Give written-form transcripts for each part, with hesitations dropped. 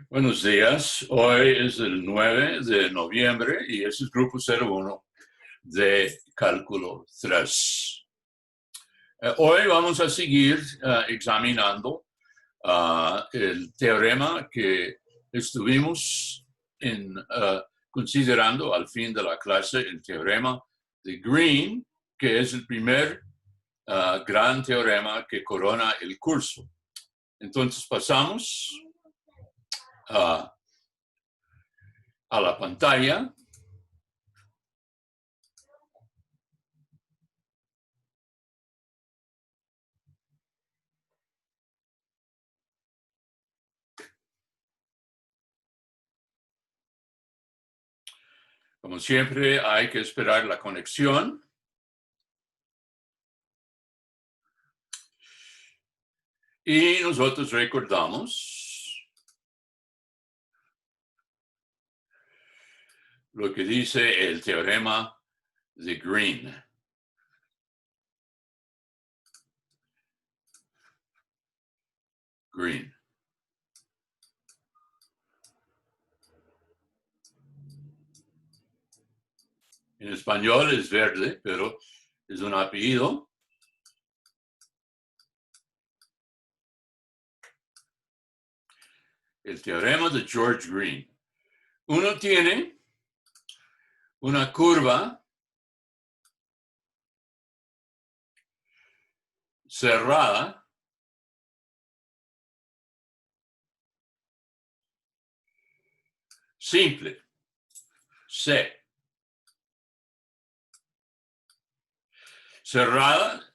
Buenos días. Hoy es el 9 de noviembre y es el grupo 01 de cálculo 3. Hoy vamos a seguir examinando el teorema que estuvimos considerando al fin de la clase, el teorema de Green, que es el primer gran teorema que corona el curso. Entonces pasamos a la pantalla. Como siempre, hay que esperar la conexión. Y nosotros recordamos lo que dice el teorema de Green. Green. En español es verde, pero es un apellido. El teorema de George Green. Uno tiene una curva cerrada simple, C. Cerrada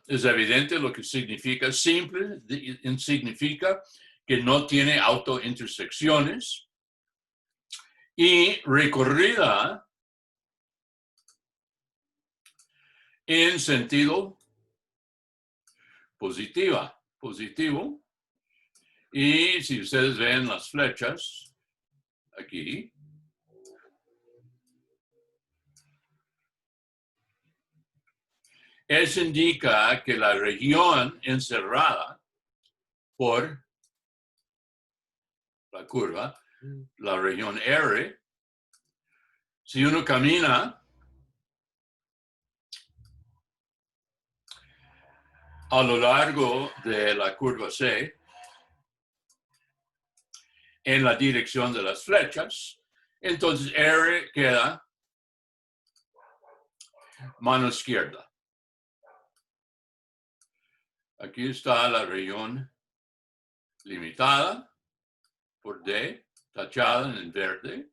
es evidente lo que significa. Simple significa que no tiene autointersecciones. Y recorrida en sentido positivo. Y si ustedes ven las flechas aquí, eso indica que la región encerrada por la curva, la región R, si uno camina a lo largo de la curva C, en la dirección de las flechas, entonces R queda mano izquierda. Aquí está la región limitada por D, tachada en verde.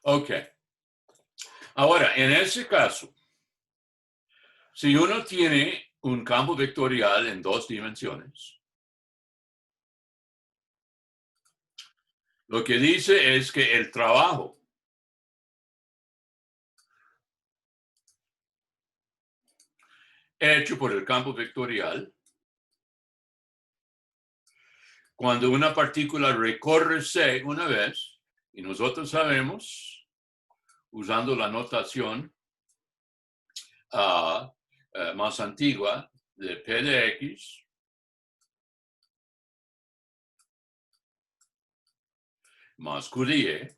Ok. Ahora, en ese caso, si uno tiene un campo vectorial en dos dimensiones, lo que dice es que el trabajo hecho por el campo vectorial, cuando una partícula recorre C una vez, y nosotros sabemos, usando la notación más antigua de P de X, más Q de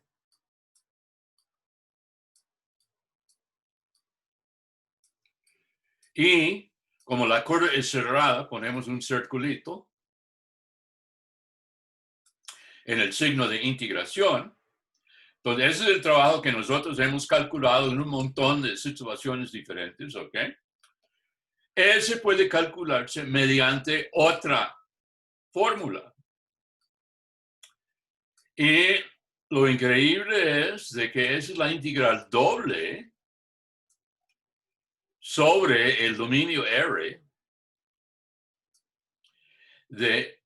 Y, y como la curva es cerrada, ponemos un circulito en el signo de integración. Entonces, ese es el trabajo que nosotros hemos calculado en un montón de situaciones diferentes, ¿ok? Ese puede calcularse mediante otra fórmula. Y lo increíble es de que es la integral doble sobre el dominio R de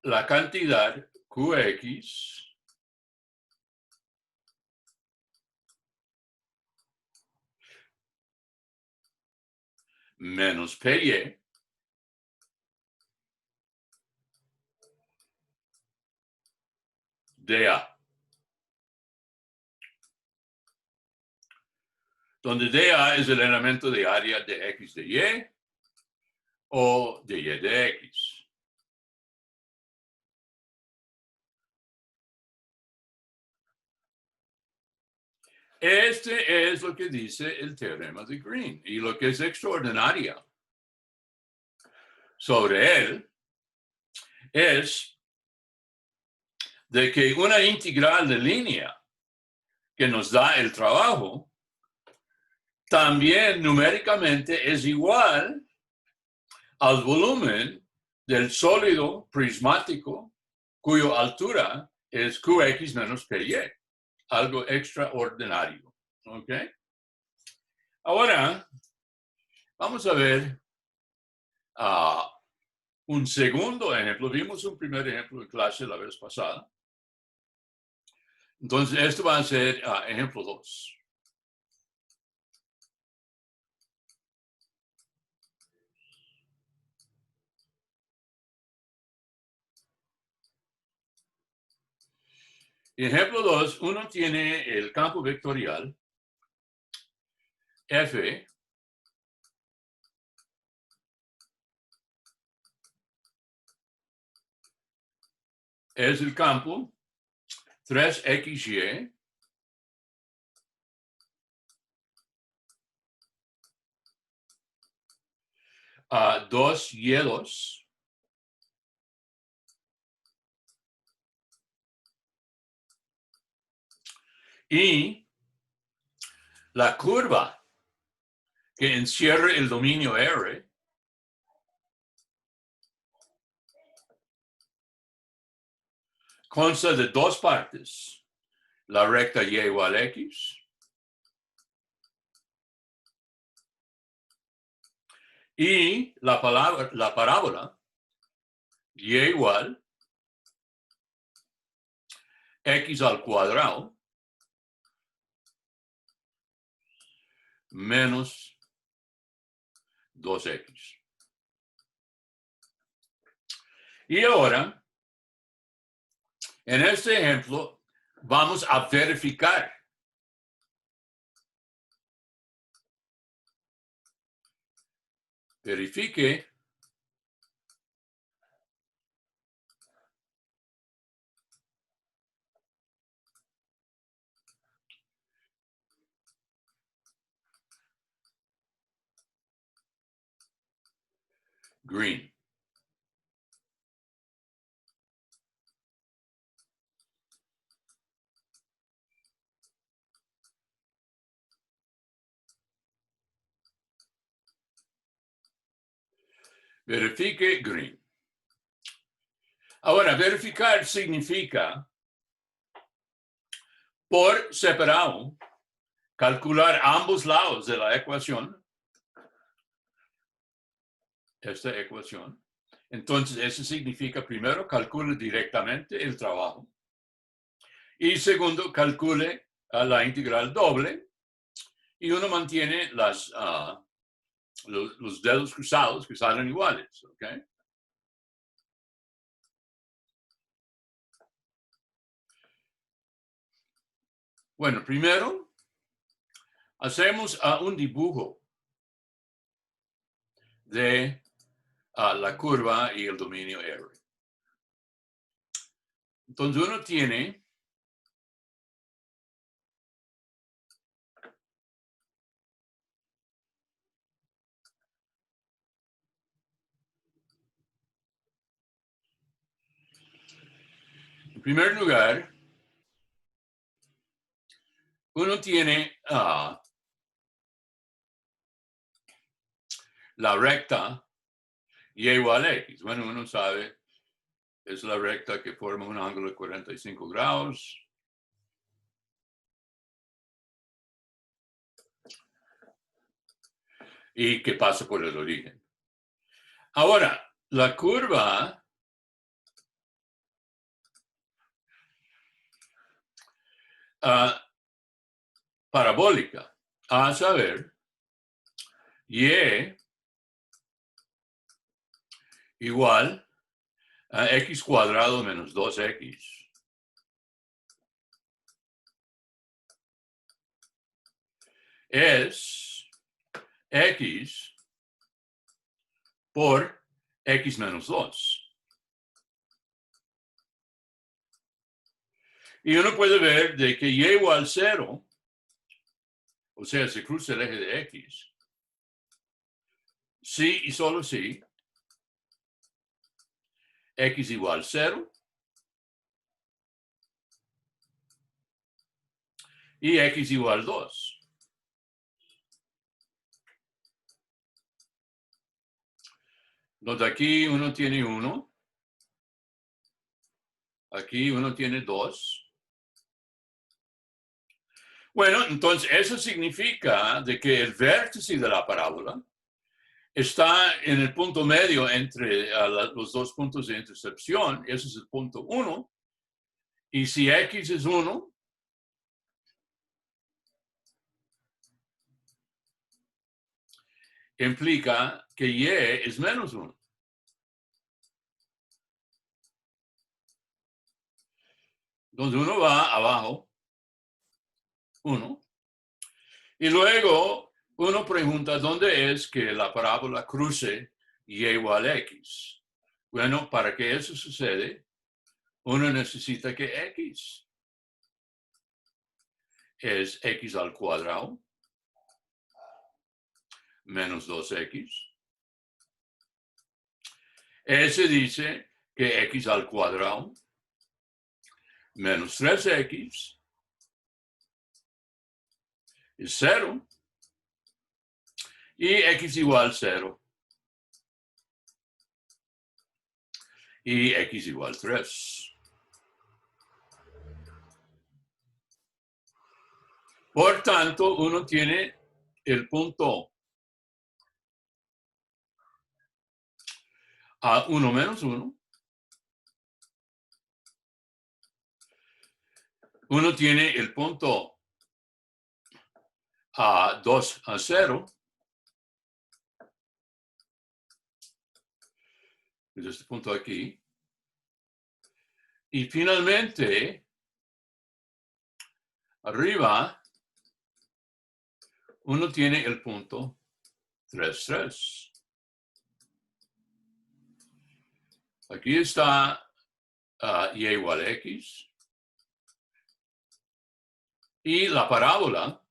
la cantidad Qx menos PY dA. Donde dA es el elemento de área de X de Y o de Y de X. Este es lo que dice el teorema de Green. Y lo que es extraordinario sobre él es de que una integral de línea que nos da el trabajo también numéricamente es igual al volumen del sólido prismático cuya altura es Qx menos Py. Algo extraordinario. ¿Ok? Ahora, vamos a ver un segundo ejemplo. Vimos un primer ejemplo de clase la vez pasada. Entonces, esto va a ser ejemplo 2. Ejemplo 2, uno tiene el campo vectorial F es el campo 3XY a 2Y2 y la curva que encierra el dominio R consta de dos partes, la recta Y igual X y la parábola Y igual X al cuadrado menos 2X. Y ahora, en este ejemplo, vamos a verificar. Verifique Green. Verifique Green. Ahora, verificar significa, por separado, calcular ambos lados de la ecuación, esta ecuación. Entonces, eso significa, primero, calcule directamente el trabajo. Y segundo, calcule la integral doble. Y uno mantiene los dedos cruzados que salen iguales. ¿Ok? Bueno, primero, hacemos un dibujo de la curva y el dominio R. Entonces uno tiene en primer lugar, uno tiene la recta Y igual a X. Bueno, uno sabe, es la recta que forma un ángulo de 45 grados. Y que pasa por el origen. Ahora, la curva parabólica, a saber, Y igual a x cuadrado menos 2x. Es x por x menos 2. Y uno puede ver de que y igual 0, o sea, se cruza el eje de x, sí y solo si x igual 0 y x igual 2. Entonces aquí uno tiene 1, aquí uno tiene 2. Bueno, entonces eso significa de que el vértice de la parábola está en el punto medio entre los dos puntos de intersección. Ese es el punto 1. Y si x es 1, implica que y es menos 1. Entonces uno va abajo, 1. Y luego uno pregunta dónde es que la parábola cruce y igual a x. Bueno, para que eso sucede, uno necesita que x es x al cuadrado menos 2x. Ese dice que x al cuadrado menos 3x es 0 y x igual 0 y x igual 3. Por tanto, uno tiene el punto a 1 menos 1. Uno tiene el punto a 2 a 0. Es este punto aquí. Y finalmente, arriba, uno tiene el punto 3, 3. Aquí está y igual a x. Y la parábola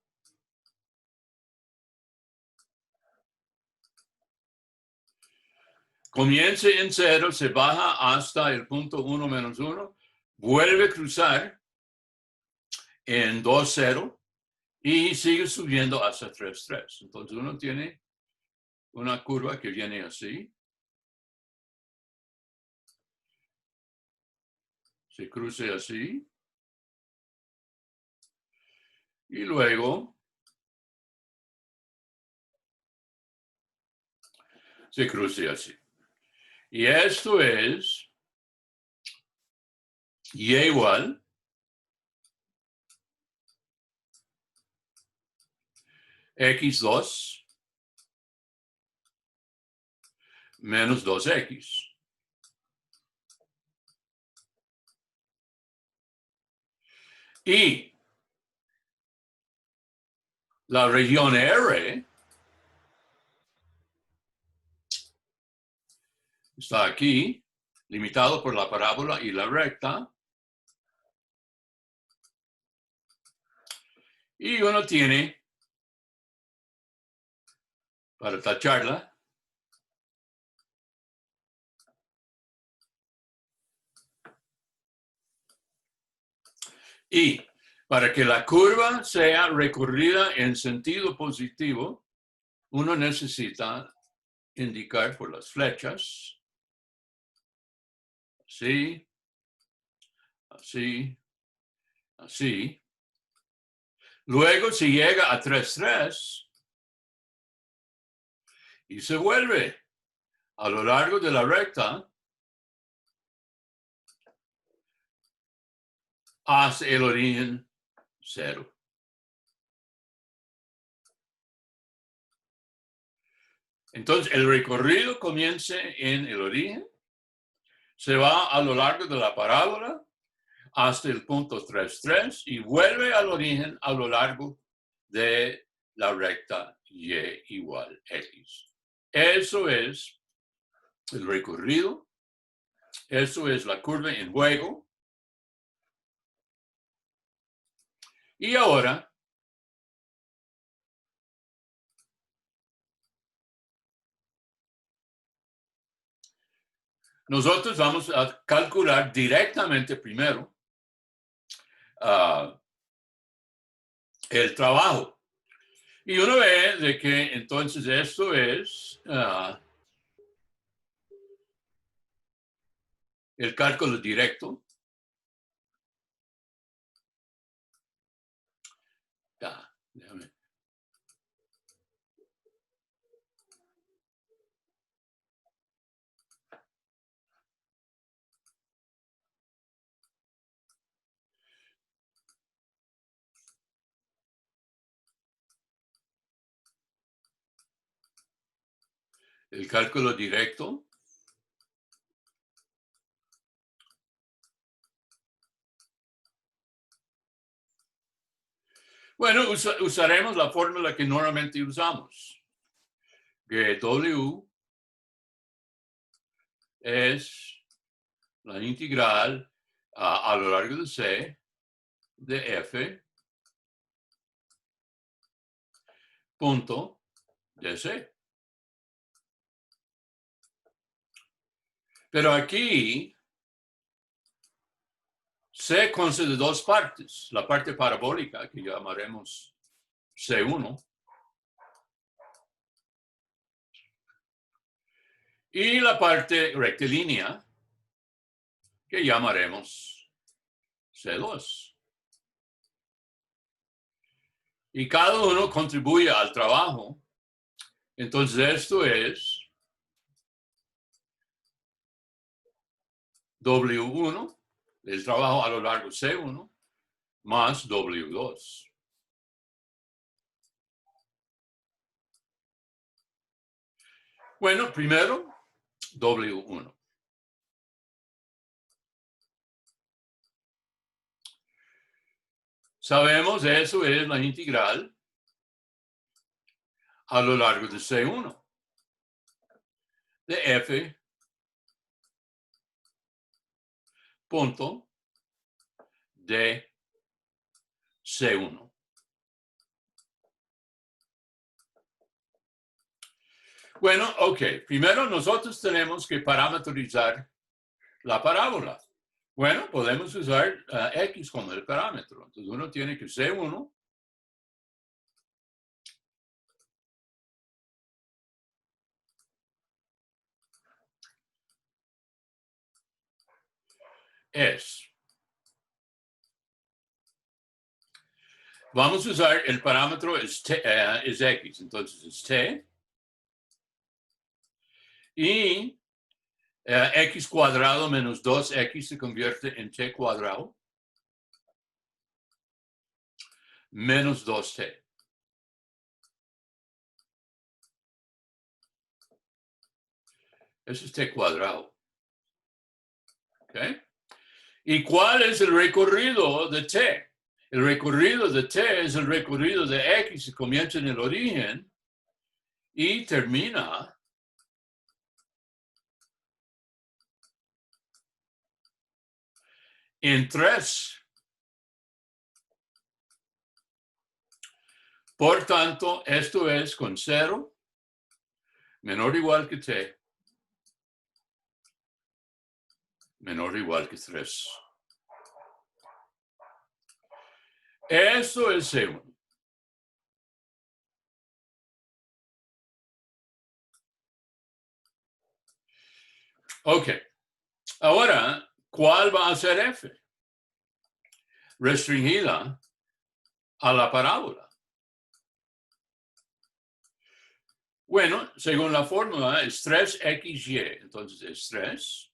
comienza en 0, se baja hasta el punto 1 menos 1, vuelve a cruzar en 2, 0 y sigue subiendo hasta 3, 3. Entonces uno tiene una curva que viene así. Se cruce así. Y luego se cruce así. Y esto es y igual x2 menos 2x. Y la región R está aquí, limitado por la parábola y la recta. Y uno tiene, para tacharla, y para que la curva sea recorrida en sentido positivo, uno necesita indicar por las flechas, así, así, así. Luego se llega a 3, 3 y se vuelve a lo largo de la recta hasta el origen 0. Entonces, el recorrido comienza en el origen, se va a lo largo de la parábola hasta el punto 3,3 y vuelve al origen a lo largo de la recta y igual x. Eso es el recorrido, eso es la curva en juego. Y ahora, nosotros vamos a calcular directamente primero el trabajo. Y uno ve de que entonces esto es el cálculo directo. Déjame. El cálculo directo. Bueno, usaremos la fórmula que normalmente usamos, que W es la integral a lo largo de C de F punto de C. Pero aquí C consta de dos partes, la parte parabólica que llamaremos C1 y la parte rectilínea que llamaremos C2. Y cada uno contribuye al trabajo. Entonces esto es W1, el trabajo a lo largo C1, más W2. Bueno, primero W1. Sabemos eso es la integral a lo largo de C1 de F punto de C1. Bueno, ok. Primero nosotros tenemos que parametrizar la parábola. Bueno, podemos usar X como el parámetro. Entonces uno tiene que C1 es. Vamos a usar el parámetro es X. Entonces es T. Y X cuadrado menos 2X se convierte en T cuadrado menos 2T. Eso es T cuadrado. ¿Okay? ¿Y cuál es el recorrido de T? El recorrido de T es el recorrido de X que comienza en el origen y termina en 3. Por tanto, esto es con 0 menor o igual que T menor o igual que 3. Eso es C1. Ok. Ahora, ¿cuál va a ser F? Restringida a la parábola. Bueno, según la fórmula es 3XY. Entonces es 3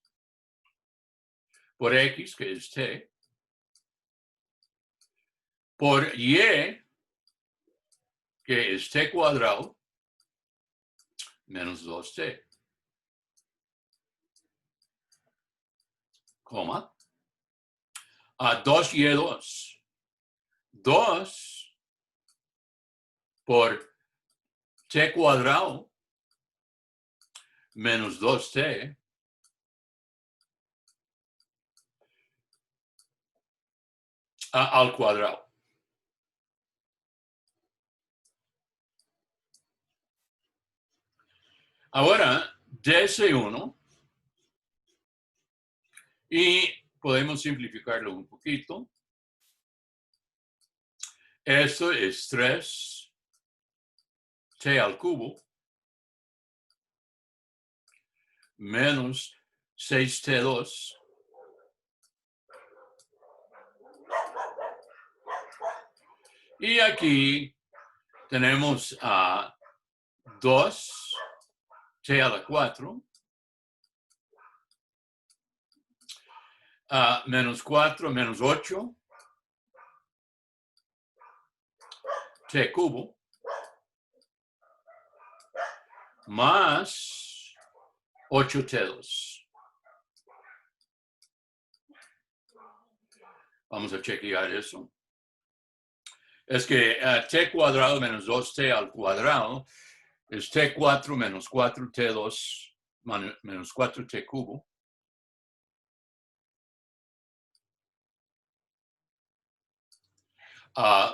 por X, que es T, por Y, que es T cuadrado, menos 2t, coma, a 2y2. 2 por t cuadrado menos 2t al cuadrado. Ahora, DC1, y podemos simplificarlo un poquito. Esto es 3t al cubo menos 6t2 y aquí tenemos a 2t a la 4 menos 4 menos 8 t cubo más 8t2. Vamos a chequear eso. Es que t cuadrado menos 2t al cuadrado es t4 menos 4t2 menos 4t cubo.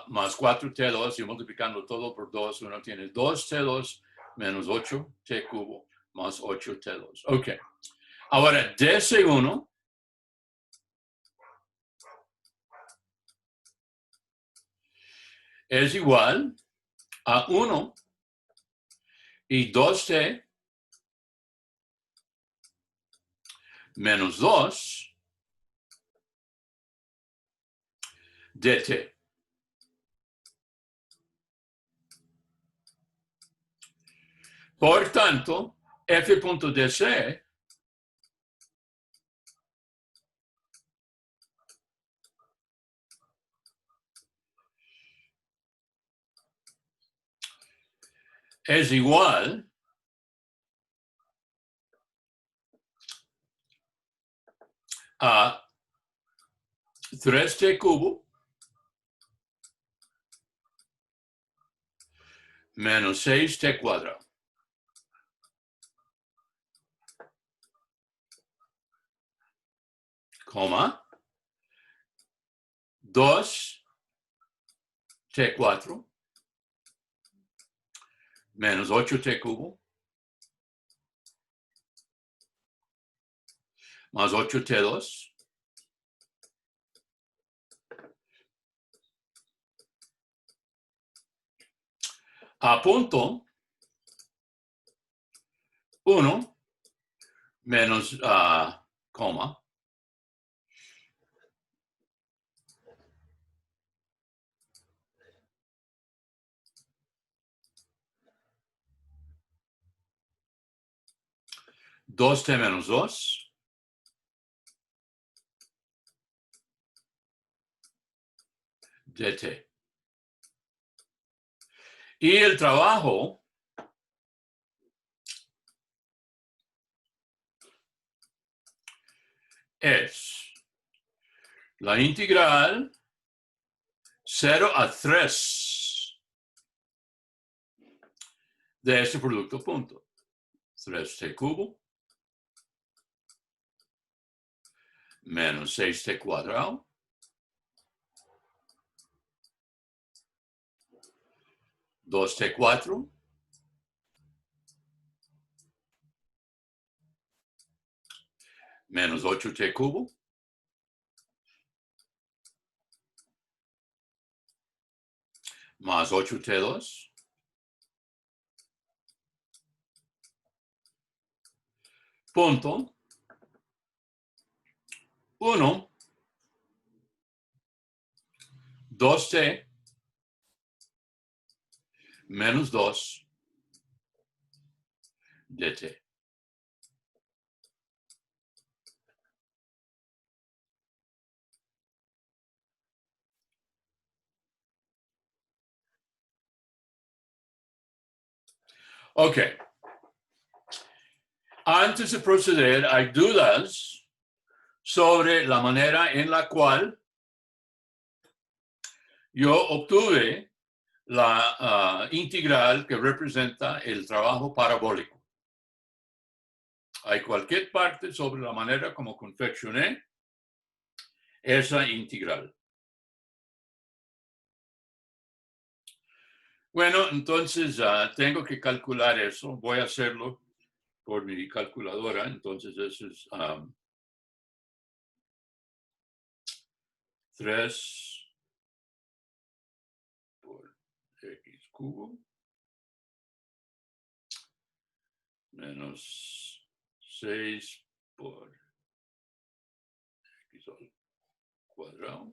Más 4t2 y multiplicando todo por 2, uno tiene 2t2 menos 8t cubo más 8t2. Ok. Ahora, DC1 es igual a 1 y 2t menos 2 dt. Por tanto, f.dc es igual a 3t cubo menos 6t cuadrado, coma, 2t4 menos 8t cubo más 8t2 a punto 1 menos coma 2t menos 2 dt. Y el trabajo es la integral 0 a 3 de este producto punto. 3t cubo menos 6t cuadrado dos t4 menos 8t cubo más 8t2 punto 1 2t menos 2 dt. Ok. Antes de proceder, hay dudas sobre la manera en la cual yo obtuve la integral que representa el trabajo parabólico. Hay cualquier parte sobre la manera como confeccioné esa integral. Bueno, entonces tengo que calcular eso. Voy a hacerlo por mi calculadora. Entonces eso es 3 por x cubo menos 6 por x al cuadrado.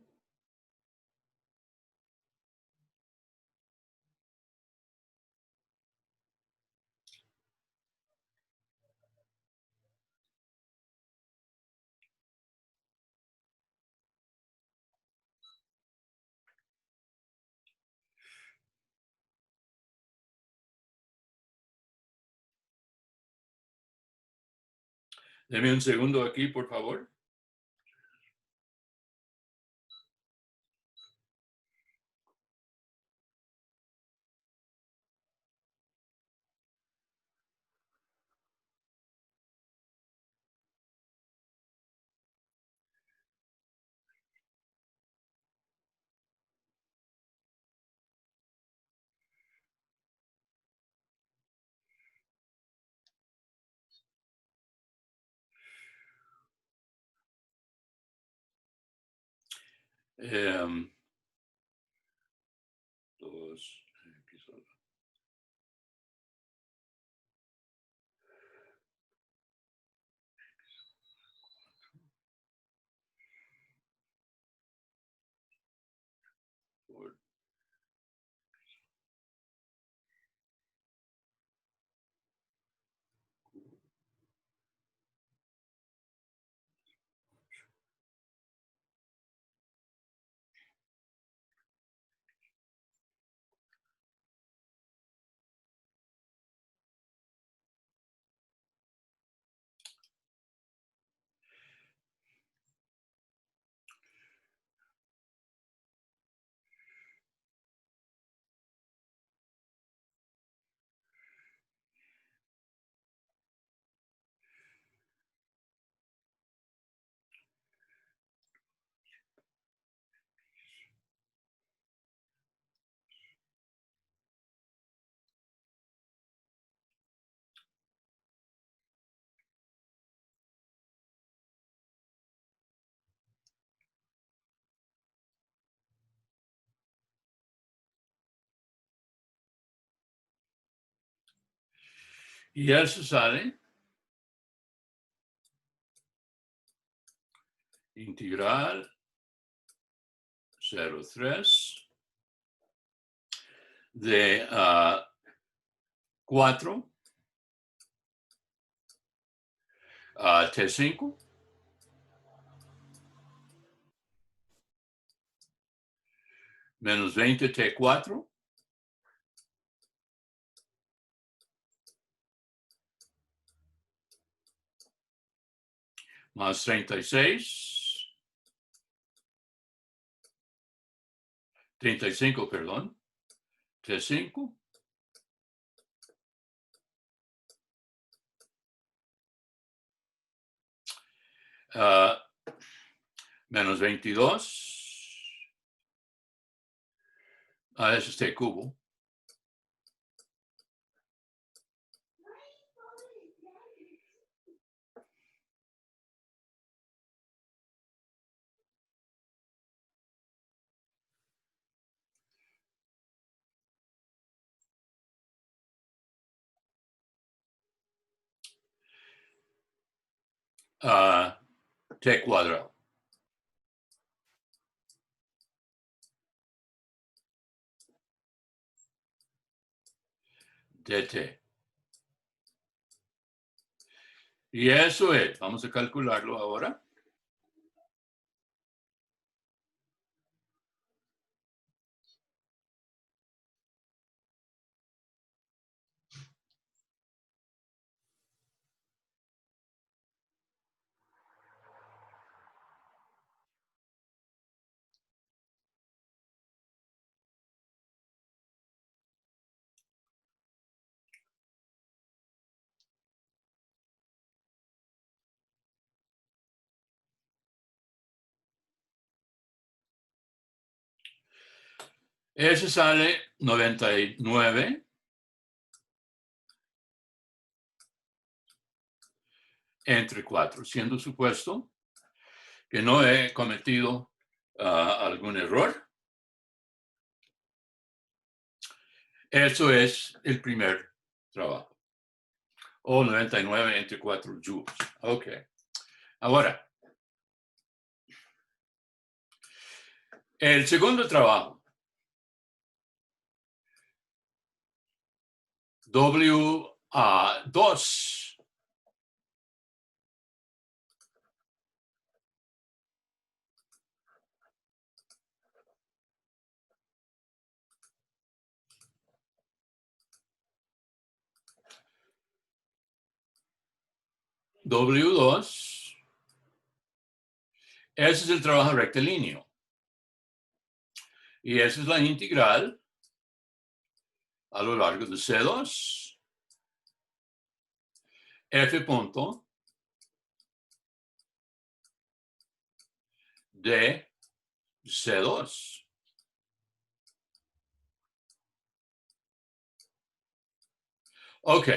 Deme un segundo aquí, por favor. Eh, 2 x al por y eso sale integral 0,3 de 4 a T5 menos 20 T4 más 35, perdón, T5 menos 22, eso es T cubo, T cuadrado. dt. Y eso es, vamos a calcularlo ahora. Ese sale 99 entre 4, siendo supuesto que no he cometido algún error. Eso es el primer trabajo. O 99 entre 4 joules. Ok. Ahora, el segundo trabajo. W2. W2. Ese es el trabajo rectilíneo. Y esa es la integral a lo largo de C2. F punto de C2. Ok.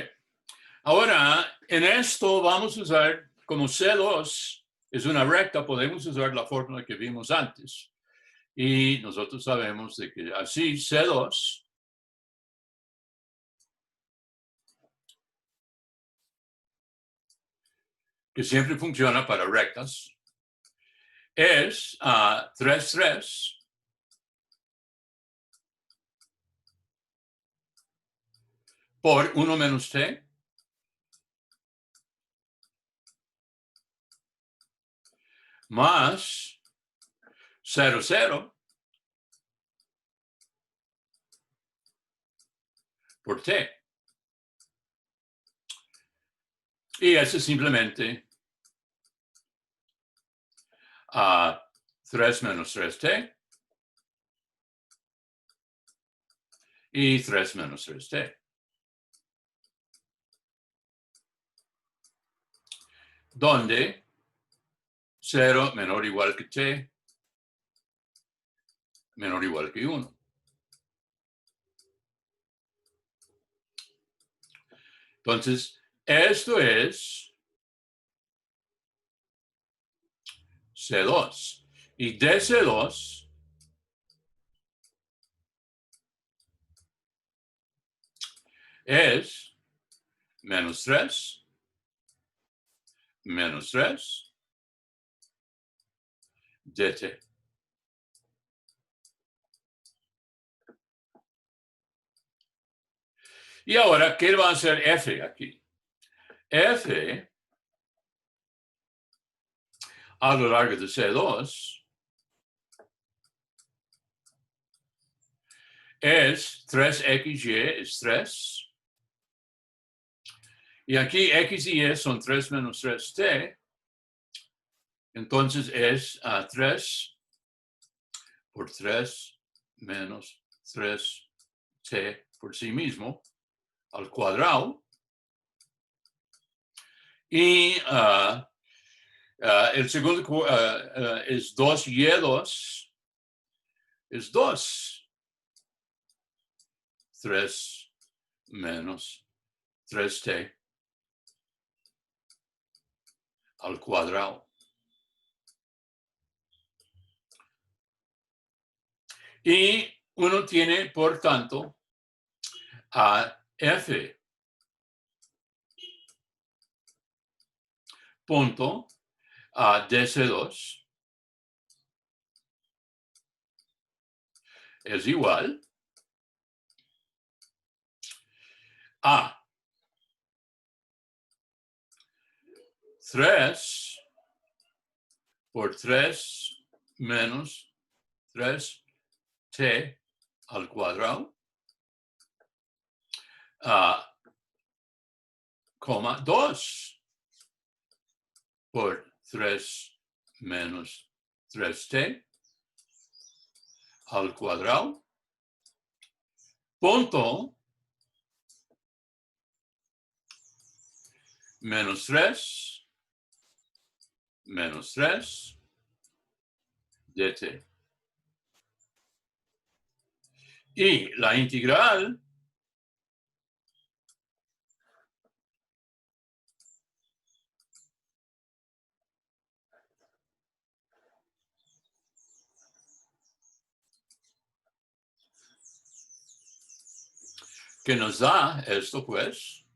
Ahora, en esto vamos a usar, como C2 es una recta, podemos usar la fórmula que vimos antes. Y nosotros sabemos de que así C2 que siempre funciona para rectas, es 3, 3 por 1 menos t más 0, 0 por t. Y eso es simplemente 3 menos 3t y 3 menos 3t. Donde 0 menor o igual que t, menor o igual que 1. Entonces, esto es C2. Y de C2 es menos 3, menos 3 dt. Y ahora, ¿qué va a hacer f aquí? F a lo largo de C2 es 3xy es 3. Y aquí x y y son 3 menos 3t. Entonces es 3 por 3 menos 3t por sí mismo al cuadrado. Y el segundo es 2y2 es 2. 3 menos 3t al cuadrado. Y uno tiene, por tanto, a f punto a dc2 es igual a 3 por 3 menos 3t al cuadrado, coma 2 por 3 menos 3t al cuadrado, punto menos 3 menos 3 dt. Y la integral que nos da esto, pues,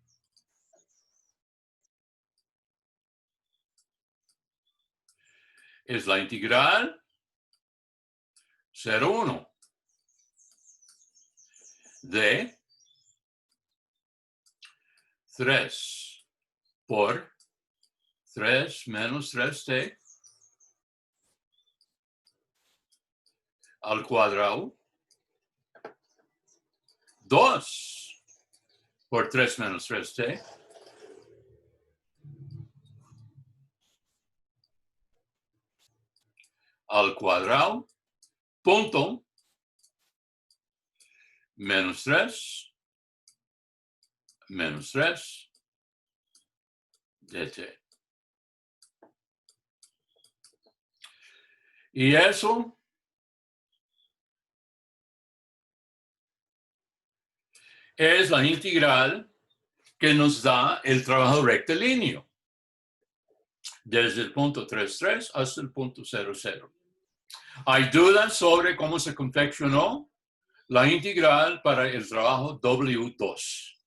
es la integral 0,1 de 3 por 3 menos 3t al cuadrado 2 por 3 menos 3t al cuadrado punto menos 3 dt. Y eso es la integral que nos da el trabajo rectilíneo desde el punto 3,3 hasta el punto 0,0. ¿Hay dudas sobre cómo se confeccionó la integral para el trabajo W2?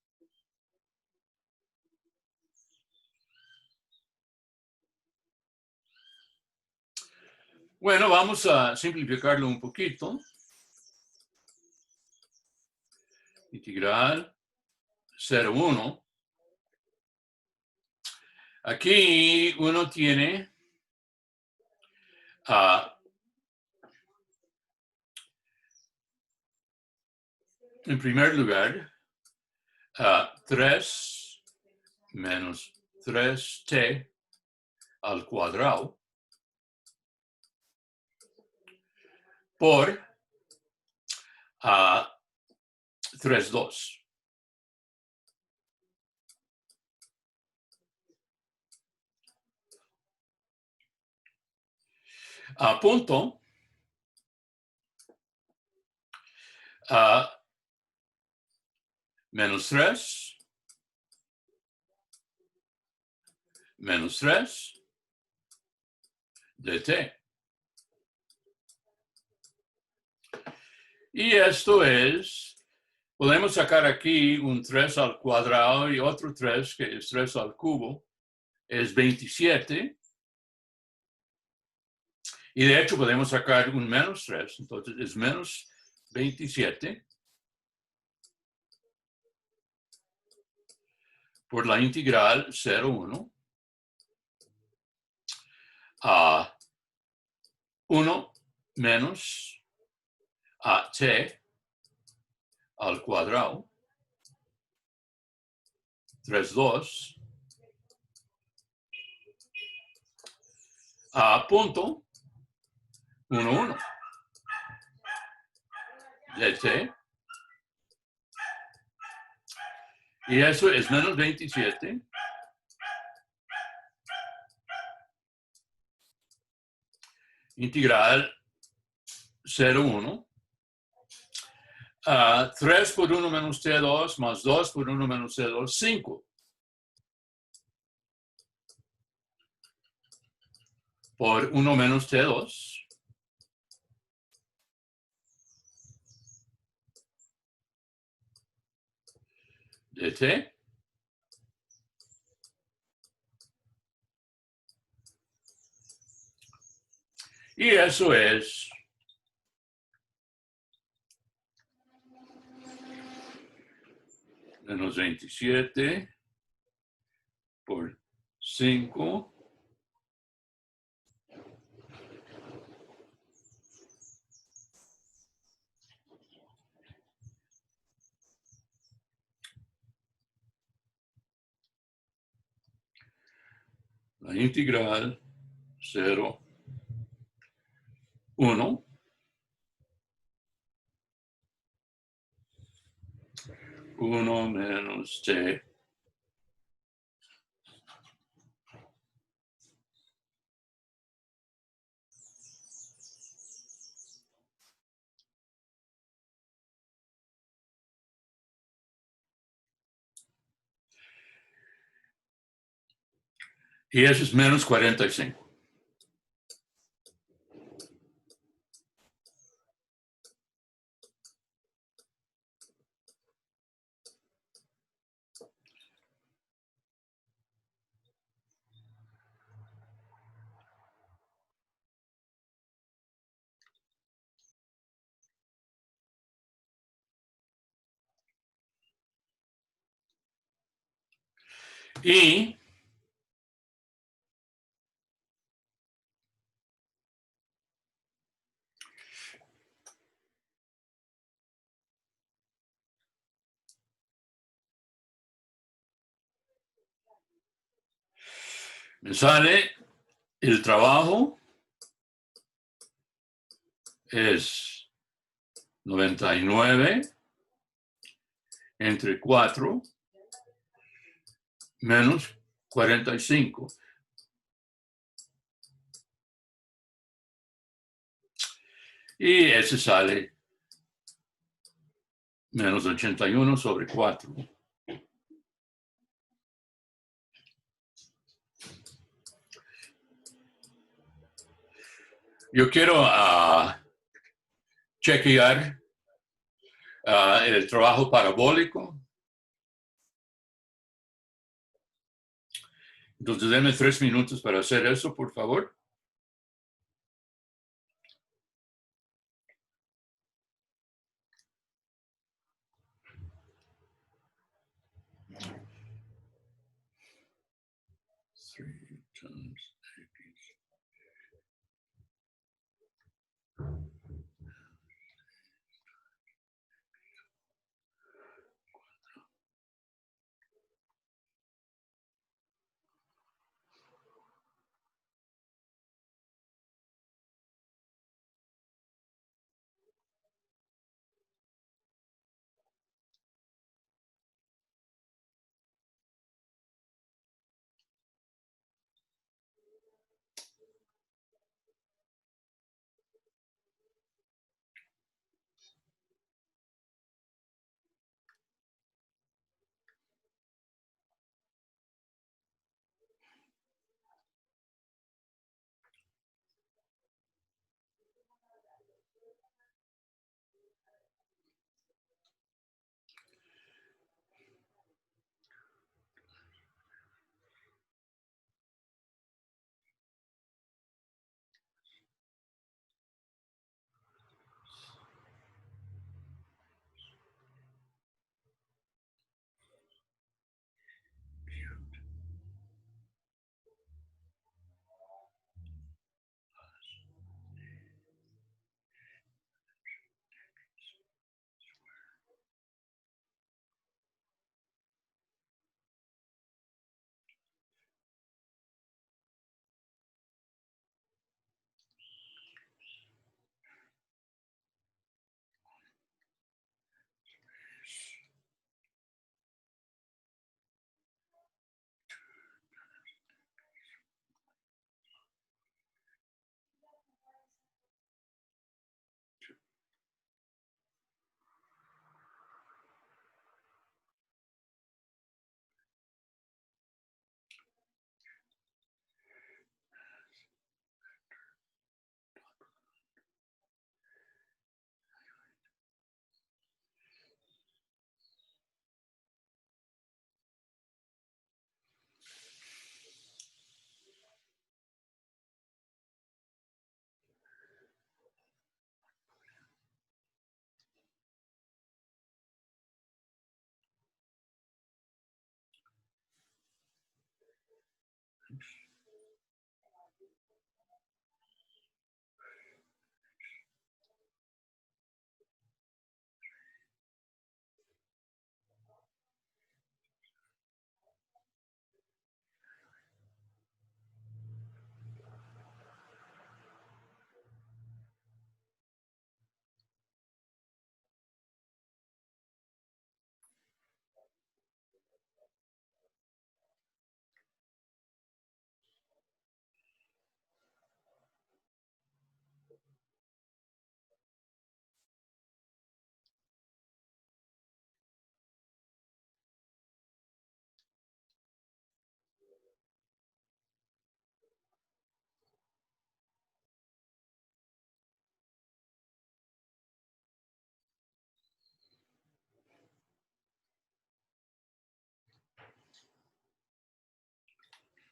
Bueno, vamos a simplificarlo un poquito. Integral 0,1. Aquí uno tiene en primer lugar 3 menos 3t al cuadrado por 3,2. Punto menos 3 menos 3 dt. Y esto es, podemos sacar aquí un 3 al cuadrado y otro 3, que es 3 al cubo, es 27. Y de hecho podemos sacar un menos 3, entonces es menos 27 por la integral 0,1 a 1 menos a t al cuadrado 3,2 a punto 1,1 de t. Y eso es menos 27 integral 0,1 3 por 1 menos t2 más 2 por 1 menos t2, 5 por 1 menos t2 dt. Y eso es menos 27 por 5 la integral 0, 1, 1 menos t Y eso es menos 45. Y me sale el trabajo es 99 entre 4 menos 45. Y ese sale menos 81 sobre 4. Yo quiero chequear el trabajo parabólico. Entonces, denme 3 minutos para hacer eso, por favor.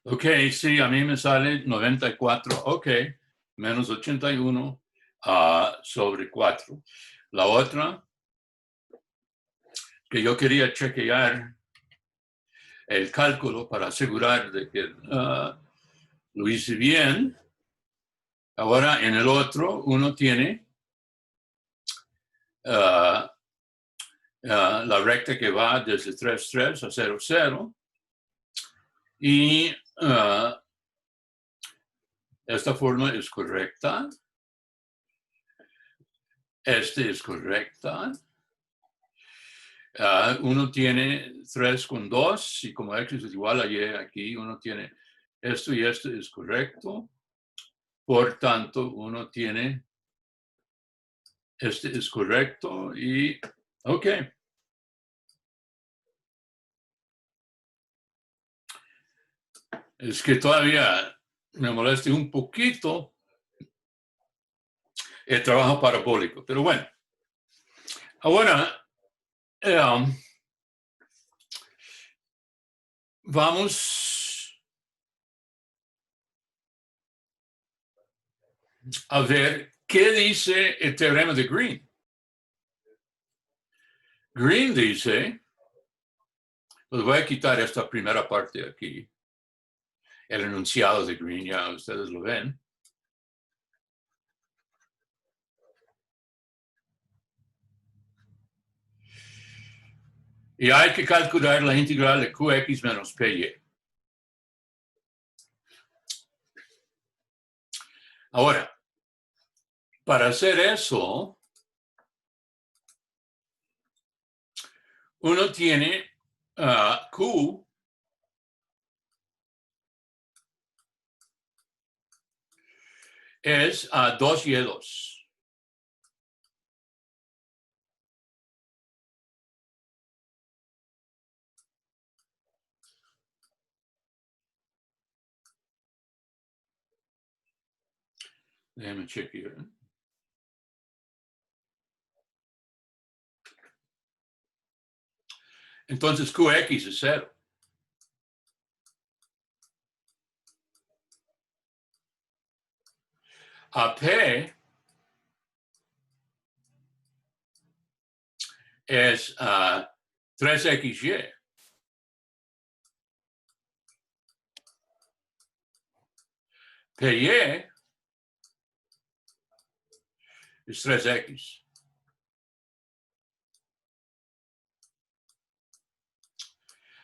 Ok, sí, a mí me sale 94. Ok, menos 81 sobre 4. La otra que yo quería chequear el cálculo para asegurar de que lo hice bien. Ahora en el otro uno tiene la recta que va desde 3, 3 a 0, 0. Y esta forma es correcta. Este es correcta. Uno tiene 3 con 2 y como x es igual a y aquí, uno tiene esto y esto es correcto. Por tanto, uno tiene este es correcto y ok. Es que todavía me molesta un poquito el trabajo parabólico, pero bueno. Ahora, vamos a ver qué dice el teorema de Green. Green dice, pues voy a quitar esta primera parte de aquí, el enunciado de Green, ya ustedes lo ven. Y hay que calcular la integral de Qx menos Py. Ahora, para hacer eso, uno tiene Q es 2y2. Déjenme chequear. Entonces Qx es 0. P es 3xy. Py es 3x.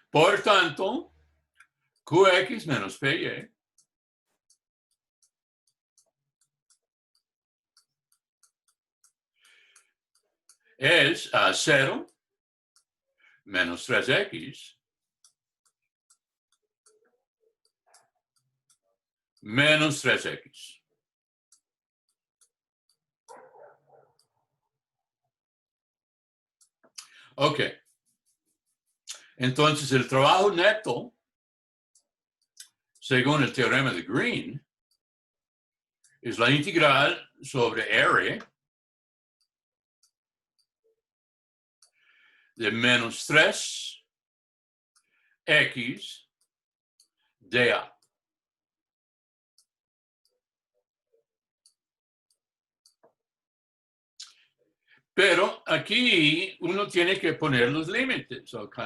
Por tanto, Qx menos Py es 0 menos 3x menos 3x. Ok. Entonces, el trabajo neto, según el teorema de Green, es la integral sobre R de menos 3x dA. Pero aquí uno tiene que poner los límites, ¿ok?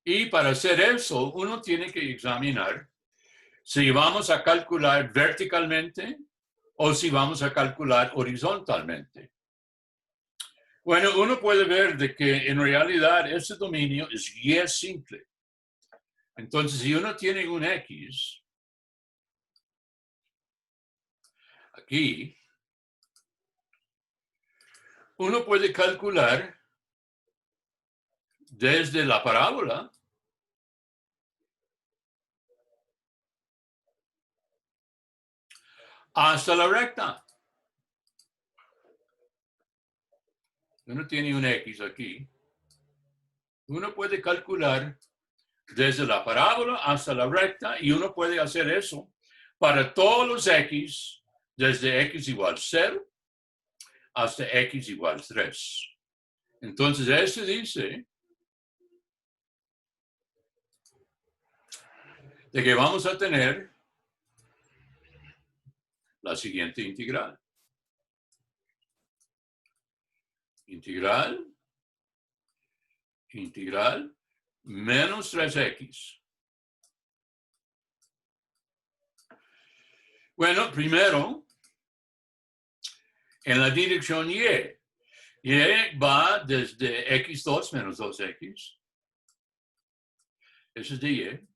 Y para hacer eso, uno tiene que examinar si vamos a calcular verticalmente o si vamos a calcular horizontalmente. Bueno, uno puede ver de que en realidad ese dominio es y simple. Entonces, si uno tiene un x aquí, uno puede calcular desde la parábola hasta la recta. Uno tiene un x aquí. Uno puede calcular desde la parábola hasta la recta y uno puede hacer eso para todos los x desde x igual 0 hasta x igual 3. Entonces, este dice de que vamos a tener la siguiente integral. Integral menos 3x. Bueno, primero, en la dirección y. Y va desde x2 menos 2x. Eso es de y.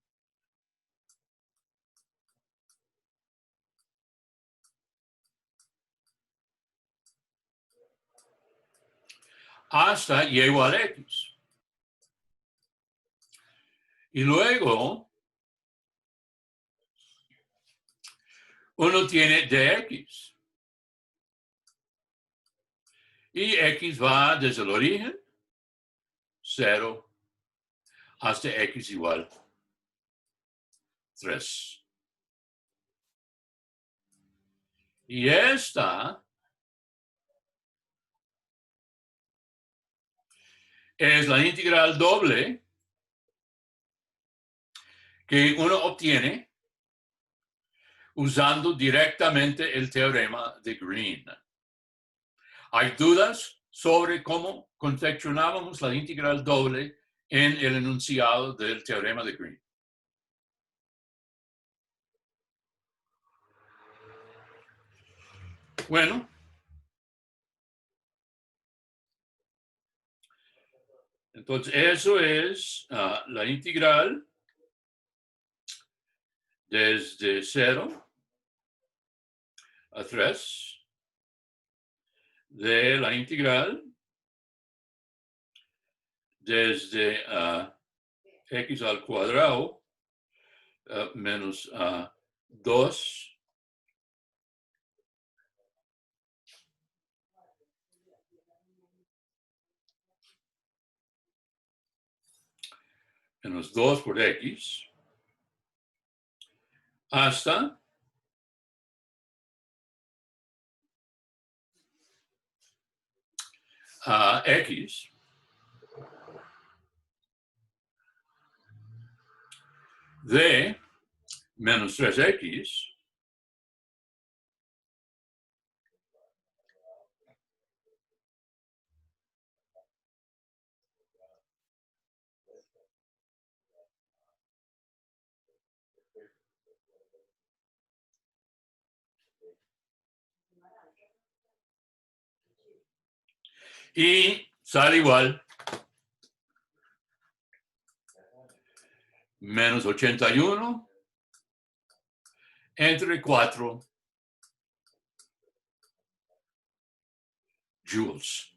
Hasta y igual a x. Y luego, uno tiene dx. Y x va desde el origen, 0, hasta x igual 3. Y esta es la integral doble que uno obtiene usando directamente el teorema de Green. ¿Hay dudas sobre cómo confeccionábamos la integral doble en el enunciado del teorema de Green? Bueno, entonces eso es la integral desde 0 a 3 de la integral desde x al cuadrado menos 2 menos 2 por x hasta x de menos 3x y sale igual menos 81 entre 4 joules.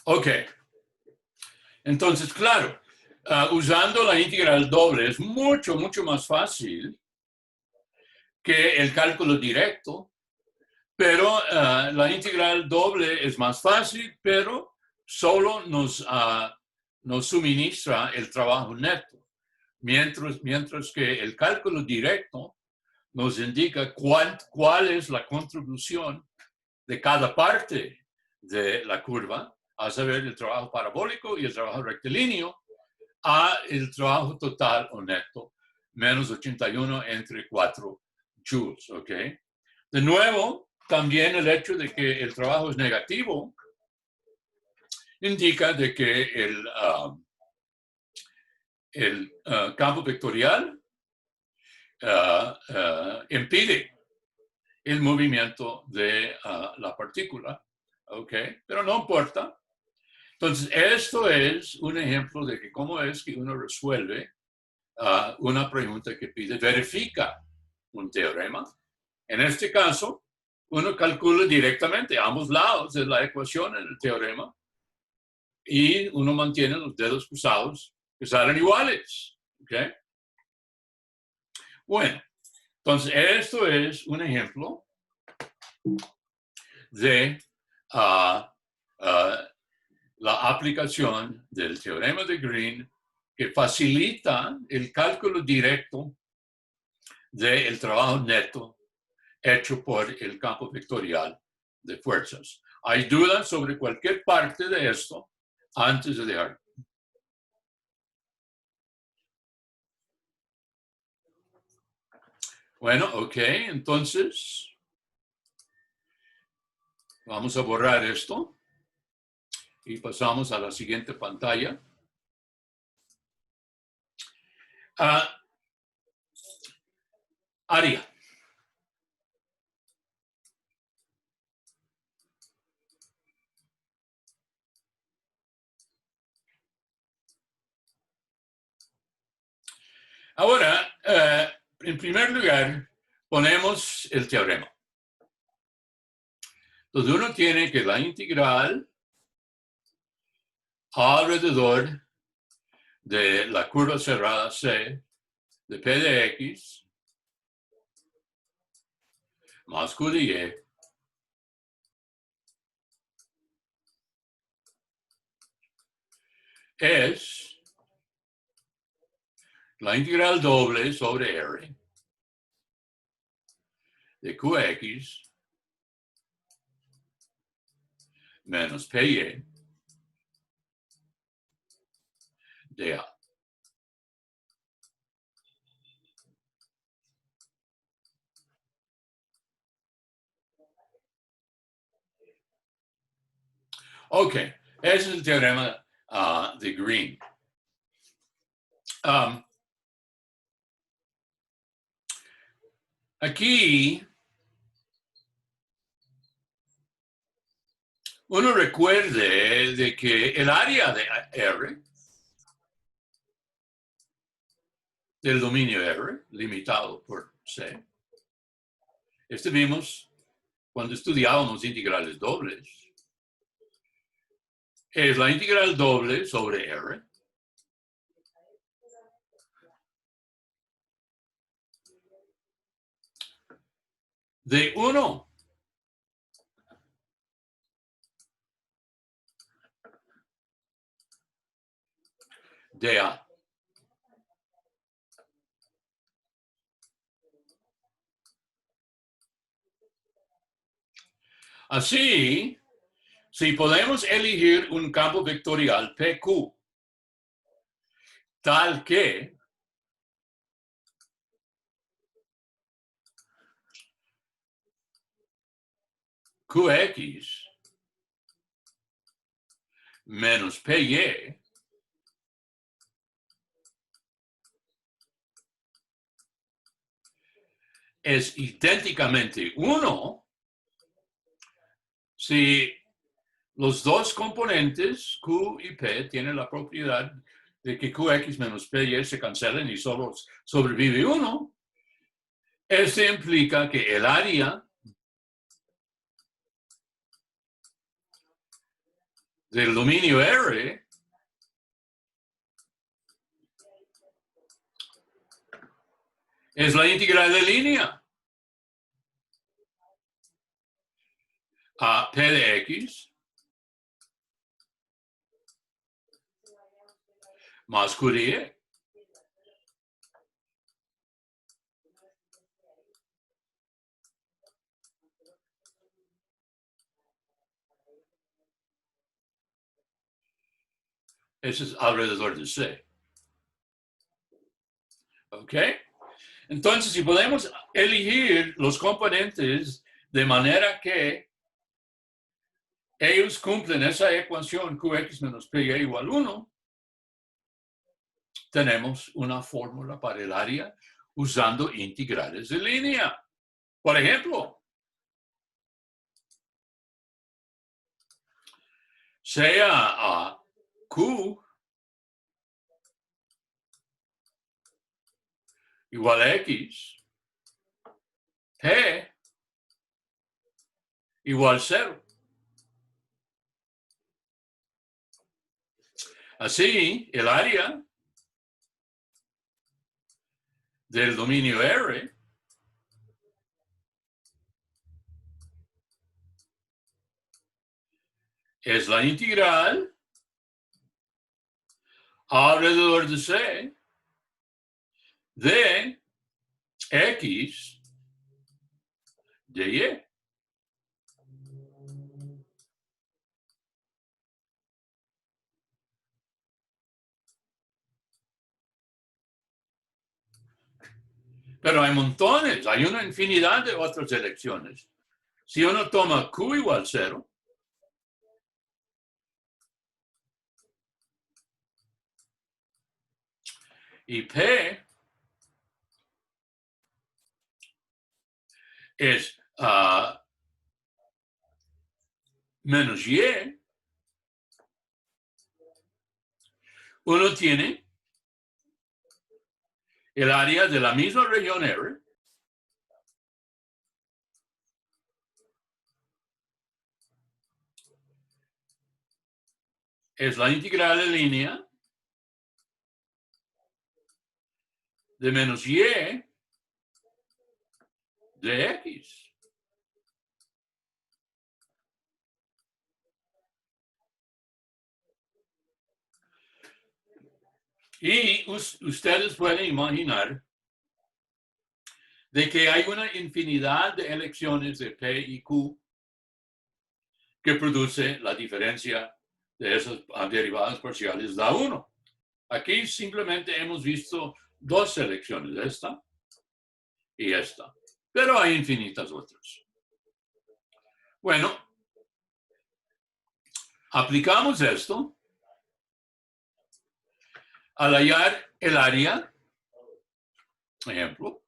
Ok. Entonces, claro, usando la integral doble es mucho más fácil que el cálculo directo, pero la integral doble es más fácil, pero solo nos suministra el trabajo neto, mientras que el cálculo directo nos indica cuál es la contribución de cada parte de la curva, a saber, el trabajo parabólico y el trabajo rectilíneo, a el trabajo total o neto, menos 81 entre 4 joules, ¿ok? De nuevo, también el hecho de que el trabajo es negativo indica de que el campo vectorial impide el movimiento de la partícula, ¿ok? Pero no importa. Entonces, esto es un ejemplo de que cómo es que uno resuelve una pregunta que pide, verifica un teorema. En este caso, uno calcula directamente ambos lados de la ecuación en el teorema y uno mantiene los dedos cruzados que salen iguales, ¿ok? Bueno, entonces esto es un ejemplo de la aplicación del teorema de Green que facilita el cálculo directo del trabajo neto hecho por el campo vectorial de fuerzas. ¿Hay dudas sobre cualquier parte de esto antes de dejar? Bueno, ok, entonces vamos a borrar esto y pasamos a la siguiente pantalla. Área. Ahora, en primer lugar, ponemos el teorema. Entonces uno tiene que la integral alrededor de la curva cerrada C de P de X más Q de Y es la integral doble sobre R de QX menos PY de A. Ok, ese es el teorema de Green. Aquí uno recuerde de que el área de R, del dominio R, limitado por C, vimos cuando estudiábamos integrales dobles, es la integral doble sobre R de 1 de A. Así, si podemos elegir un campo vectorial PQ, tal que QX menos PY es idénticamente 1 si los dos componentes, Q y P, tienen la propiedad de que QX menos PY se cancelen y solo sobrevive 1. Esto implica que el área del dominio R es la integral de línea a P de X más Q de Y. Ese es alrededor de C. ¿Ok? Entonces, si podemos elegir los componentes de manera que ellos cumplen esa ecuación QX menos PY igual 1, tenemos una fórmula para el área usando integrales de línea. Por ejemplo, sea Q igual a X, P igual 0. Así, el área del dominio R es la integral alrededor de C de X de Y. Pero hay montones, hay una infinidad de otras elecciones. Si uno toma Q igual 0, y P es menos Y, uno tiene el área de la misma región R es la integral de línea de menos Y de X. Y ustedes pueden imaginar de que hay una infinidad de elecciones de P y Q que produce la diferencia de esas derivadas parciales da 1. Aquí simplemente hemos visto dos selecciones, esta y esta, pero hay infinitas otras. Bueno, aplicamos esto al hallar el área, ejemplo,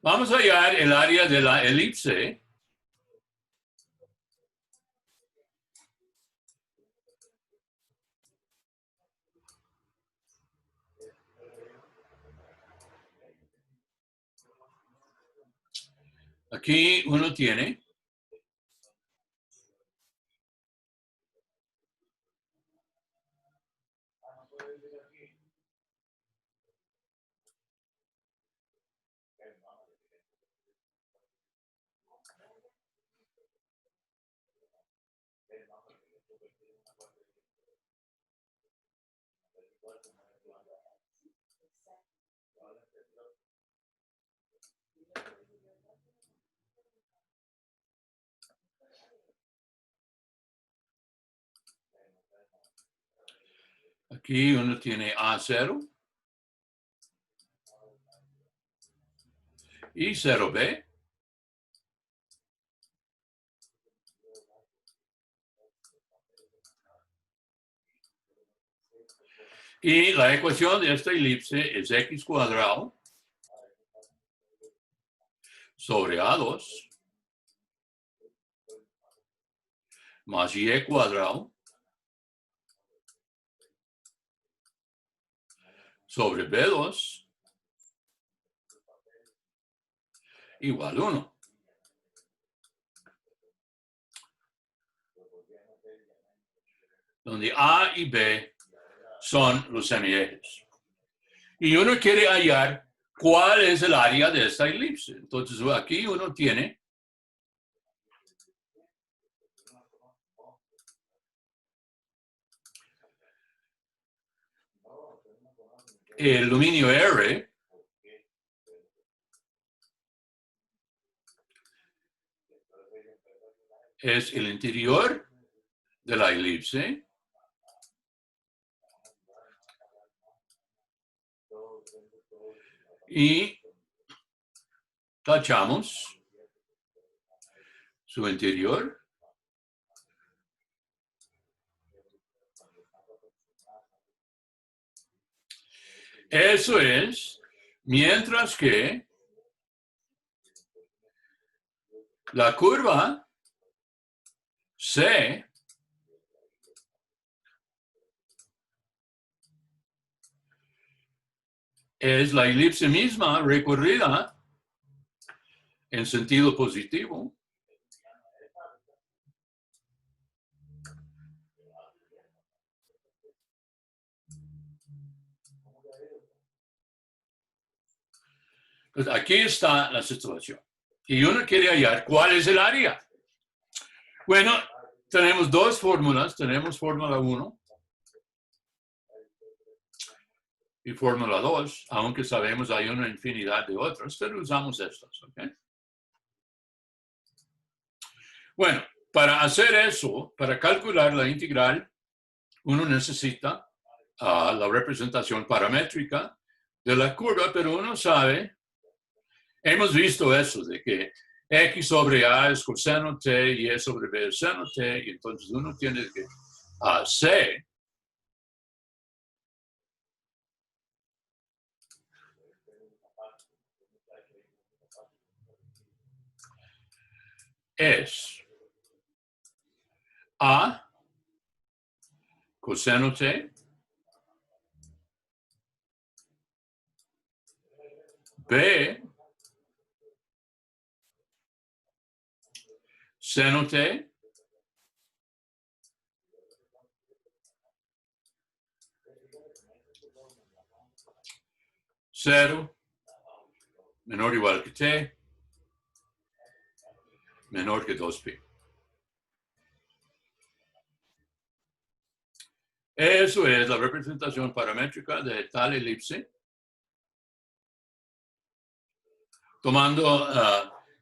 vamos a hallar el área de la elipse aquí uno tiene aquí uno tiene A0 y 0B. Y la ecuación de esta elipse es X cuadrado sobre A2 más Y cuadrado sobre B2 igual 1. Donde A y B son los semiejes. Y uno quiere hallar cuál es el área de esta elipse. Entonces aquí uno tiene el dominio R es el interior de la elipse y tachamos su interior. Eso es, mientras que la curva C es la elipse misma recorrida en sentido positivo. Pues aquí está la situación. Y uno quiere hallar cuál es el área. Bueno, tenemos dos fórmulas. Tenemos fórmula 1 y fórmula 2, aunque sabemos hay una infinidad de otras, pero usamos estas. ¿Okay? Bueno, Para hacer eso, para calcular la integral, uno necesita la representación paramétrica de la curva, pero uno sabe, hemos visto eso, de que x sobre a es coseno t y e sobre b es seno t, y entonces uno tiene que c es a coseno t b seno t cero menor o igual que t menor que 2pi. Eso es la representación paramétrica de tal elipse, tomando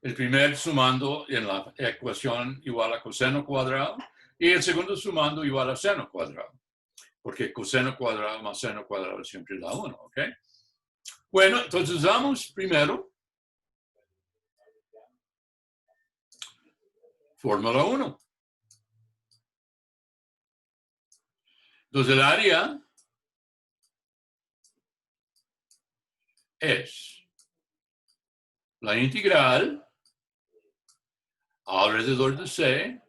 el primer sumando en la ecuación igual a coseno cuadrado y el segundo sumando igual a seno cuadrado, porque coseno cuadrado más seno cuadrado siempre da 1, ¿ok? Bueno, entonces vamos primero Fórmula 1. Entonces el área es la integral alrededor de C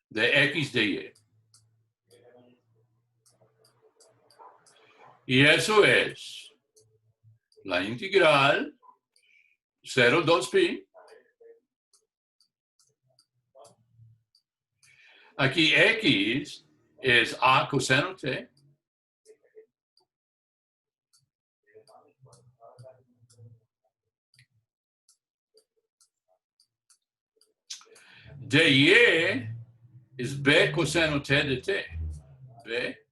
de X de Y. Y eso es la integral 0,2pi. Aquí X es A coseno T. De Y es B coseno T de T. B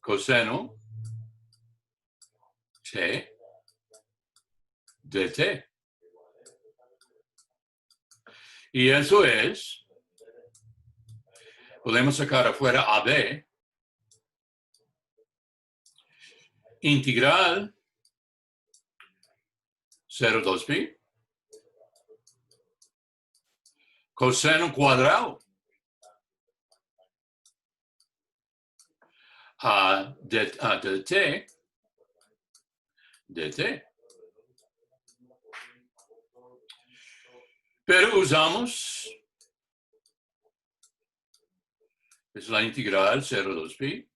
coseno T de T. Y eso es, podemos sacar afuera AB, integral 0,2pi, coseno cuadrado de T, de T. Pero usamos, es la integral 0,2pi.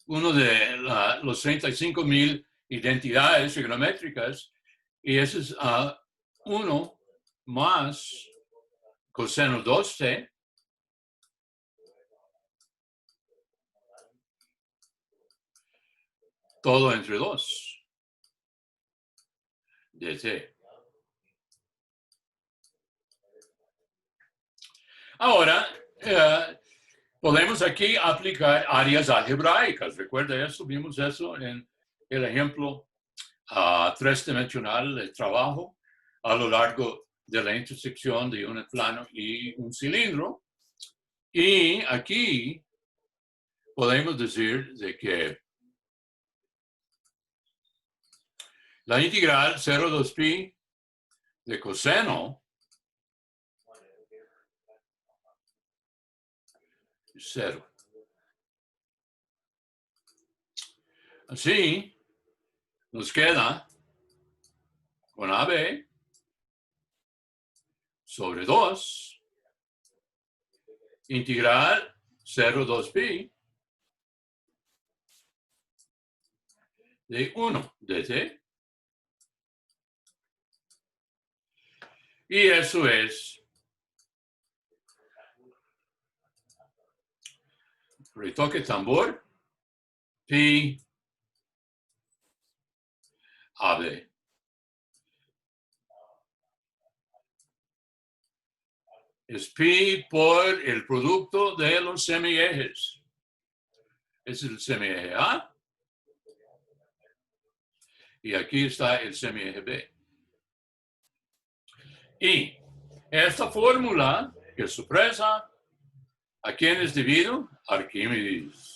Uno de los 35,000 identidades trigonométricas, y ese es 1 más coseno 2t todo entre 2 de t. Ahora, podemos aquí aplicar áreas algebraicas. Recuerda eso, vimos eso en el ejemplo 3-dimensional de trabajo a lo largo de la intersección de un plano y un cilindro. Y aquí podemos decir de que la integral 0,2pi de coseno es 0. Así nos queda con AB sobre 2 integral 0,2pi de 1 de t. Y eso es retoque tambor pi AB. Es pi por el producto de los semiejes. Es el semieje A. Y aquí está el semieje B. Y esta fórmula, que sorpresa, ¿a quién es debido? Arquímedes.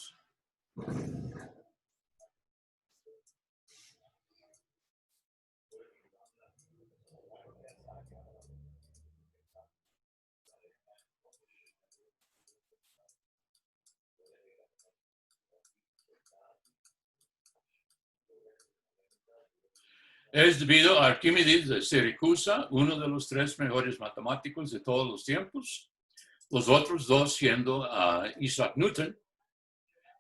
Es debido a Arquímedes de Siracusa, uno de los 3 mejores matemáticos de todos los tiempos, los otros 2 siendo Isaac Newton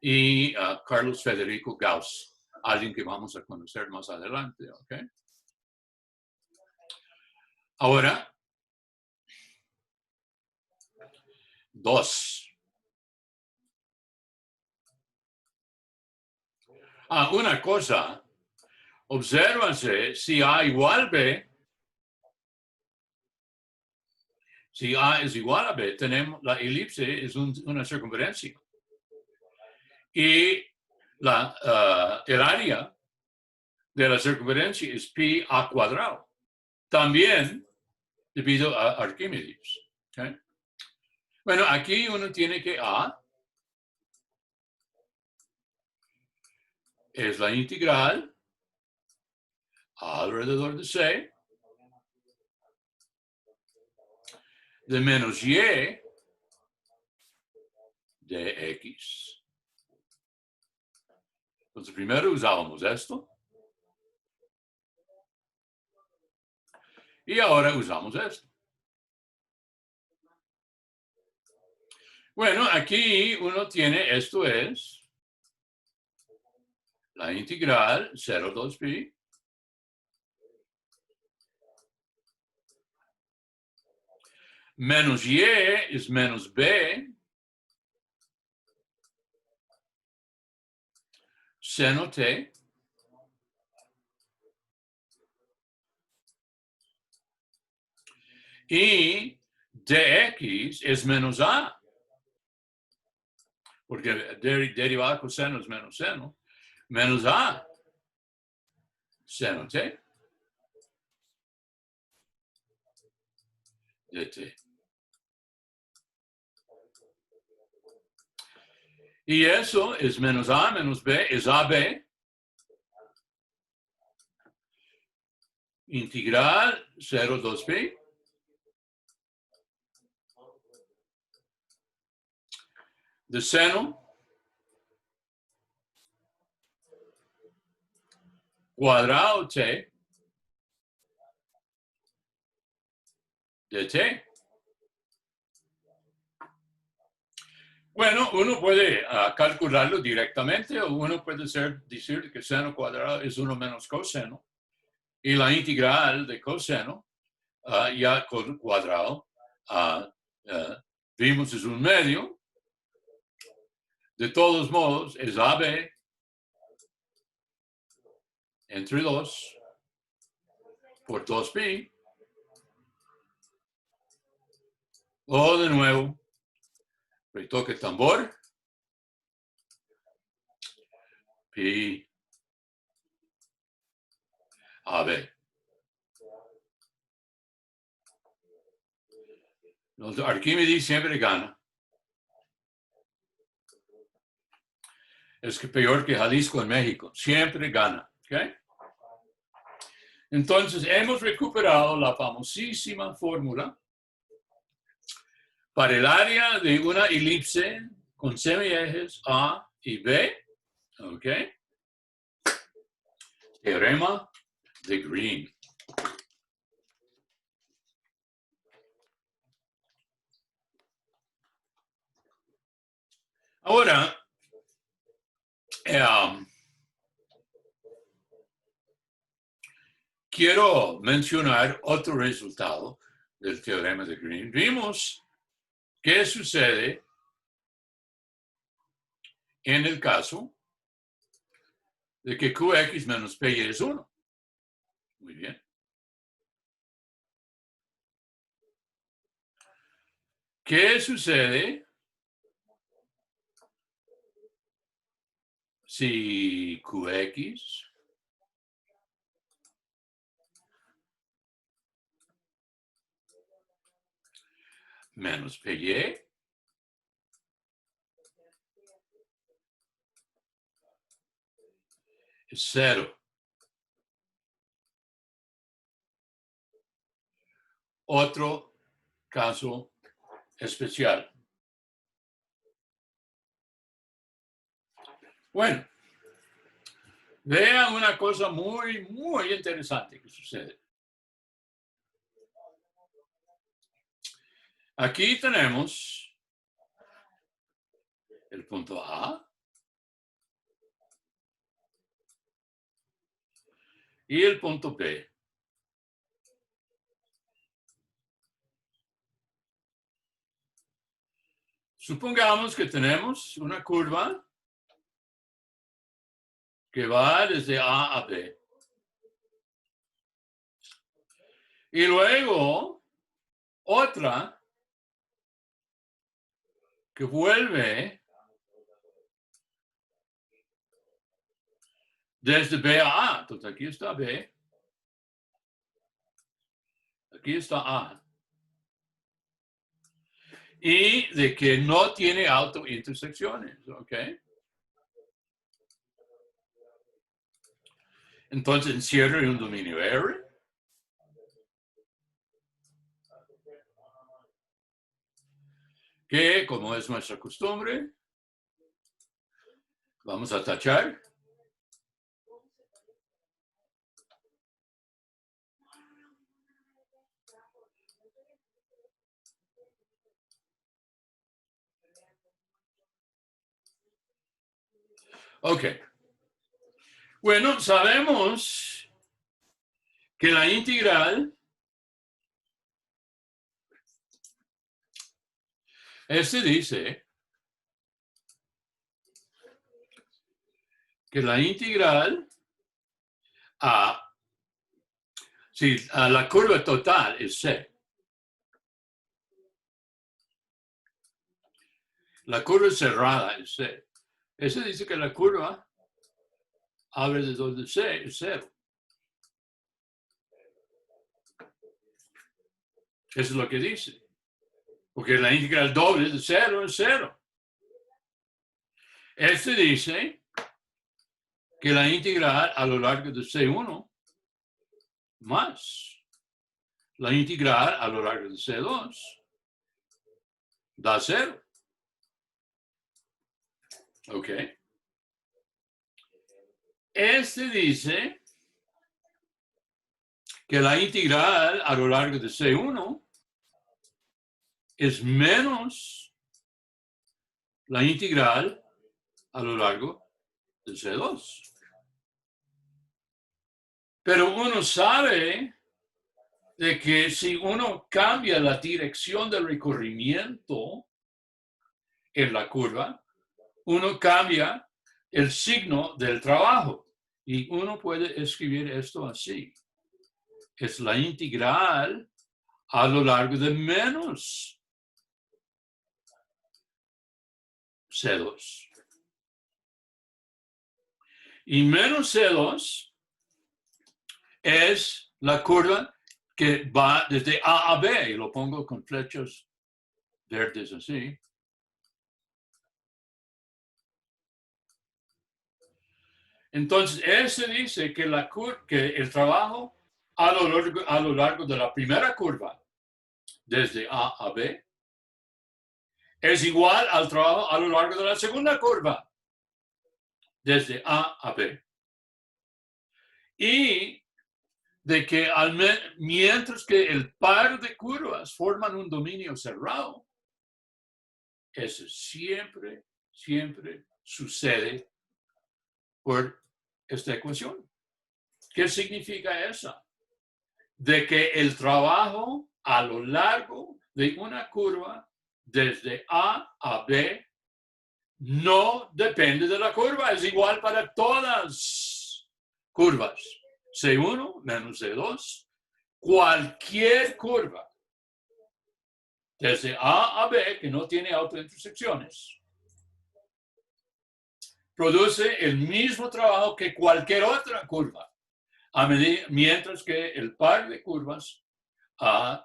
y Carlos Federico Gauss, alguien que vamos a conocer más adelante. ¿Okay? Ahora, 2. Una cosa, obsérvanse, si A igual B, si A es igual a B, tenemos la elipse es una circunferencia. Y el área de la circunferencia es pi a cuadrado. También debido a Arquímedes. ¿Okay? Bueno, aquí uno tiene que A es la integral alrededor de C de menos y de x. Entonces, primero usábamos esto. Y ahora usamos esto. Bueno, aquí uno tiene, esto es la integral 0,2pi menos y es menos b seno t y dx es menos a, porque derivada coseno es menos seno, menos a seno t de t. Y eso es menos a menos b, es ab, integral 0,2pi de seno cuadrado t de t. Bueno, uno puede calcularlo directamente o uno puede decir que seno cuadrado es 1 menos coseno y la integral de coseno ya cuadrado vimos es un medio. De todos modos es AB entre 2 por 2pi o de nuevo retoque tambor pi AB. Arquímedes siempre gana. Es que peor que Jalisco en México. Siempre gana. ¿Okay? Entonces, hemos recuperado la famosísima fórmula para el área de una elipse con semiejes A y B. ¿Ok? Teorema de Green. Ahora, quiero mencionar otro resultado del teorema de Green. Vimos qué sucede en el caso de que Qx menos Py es 1. Muy bien. ¿Qué sucede si Qx menos PY es 0. Otro caso especial. Bueno, vean una cosa muy, muy interesante que sucede. Aquí tenemos el punto A y el punto B. Supongamos que tenemos una curva que va desde A a B. Y luego otra que vuelve desde B a A. Entonces aquí está B. Aquí está A. Y de que no tiene autointersecciones, ¿ok? Entonces encierra un dominio R. Que, como es nuestra costumbre, vamos a tachar. Ok. Bueno, sabemos que la integral dice que la integral a la curva total es C. La curva cerrada es C. Ese dice que la curva alrededor de C es 0. Eso es lo que dice. Porque la integral doble de 0 es 0. Dice que la integral a lo largo de C1 más la integral a lo largo de C2 da 0. ¿Ok? Dice que la integral a lo largo de C1 es menos la integral a lo largo de C2. Pero uno sabe de que si uno cambia la dirección del recorrimiento en la curva, uno cambia el signo del trabajo. Y uno puede escribir esto así. Es la integral a lo largo de menos C2. Y menos C2 es la curva que va desde A a B. Y lo pongo con flechas verdes así. Entonces, dice que el trabajo a lo largo de la primera curva, desde A a B, es igual al trabajo a lo largo de la segunda curva, desde A a B. Y de que mientras que el par de curvas forman un dominio cerrado, eso siempre sucede por esta ecuación. ¿Qué significa eso? De que el trabajo a lo largo de una curva desde A a B no depende de la curva, es igual para todas curvas. C1 menos C2, cualquier curva desde A a B que no tiene autointersecciones produce el mismo trabajo que cualquier otra curva, mientras que el par de curvas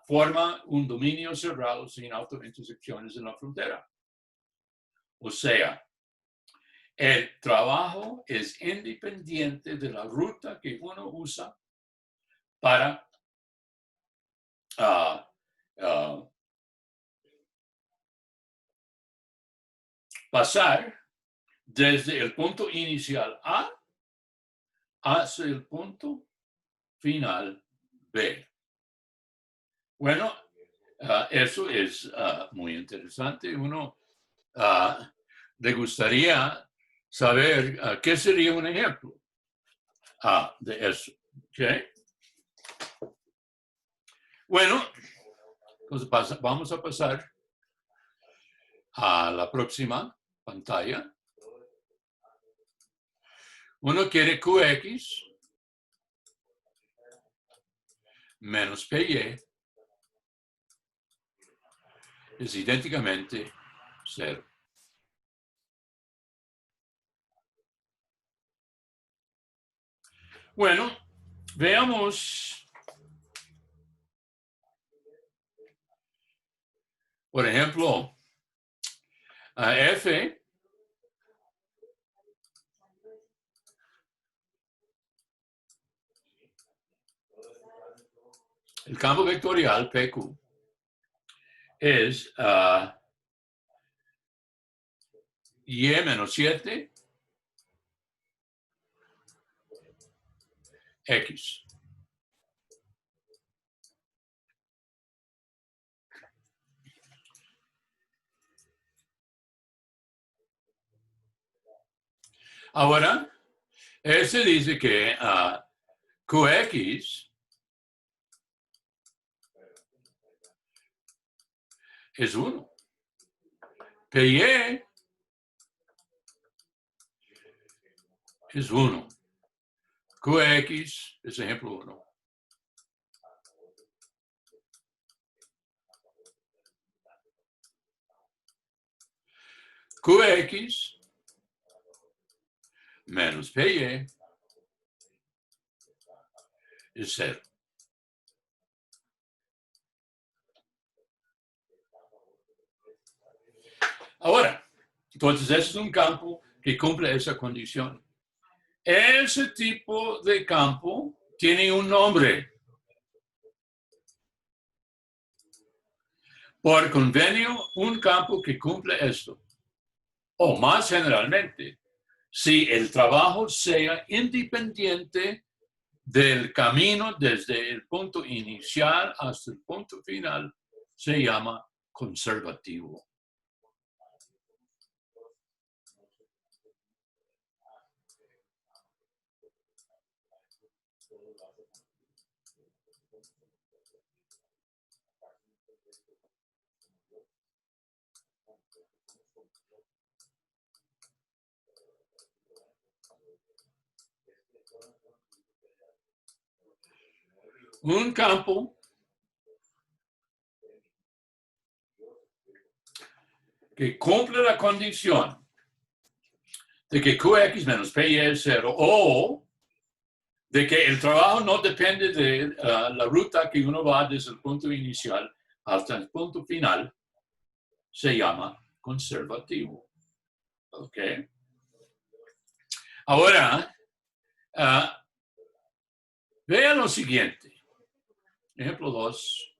forma un dominio cerrado sin autointersecciones en la frontera. O sea, el trabajo es independiente de la ruta que uno usa para pasar desde el punto inicial A hacia el punto final B. Bueno, eso es muy interesante. Uno le gustaría saber qué sería un ejemplo de eso. ¿Okay? Bueno, pues vamos a pasar a la próxima pantalla. Uno quiere QX menos PY es idénticamente 0. Bueno, veamos, por ejemplo, a F el campo vectorial PQ es Y menos 7 X. Ahora, se dice que QX es 1. PY es 1. QX es ejemplo 1. QX menos PY es 0. Ahora, entonces ese es un campo que cumple esa condición. Ese tipo de campo tiene un nombre. Por convenio, un campo que cumple esto. O más generalmente, si el trabajo sea independiente del camino desde el punto inicial hasta el punto final, se llama conservativo. Un campo que cumple la condición de que QX menos PY es 0 o de que el trabajo no depende de la ruta que uno va desde el punto inicial hasta el punto final, se llama conservativo. ¿Ok? Ahora, vean lo siguiente. Ejemplo 2.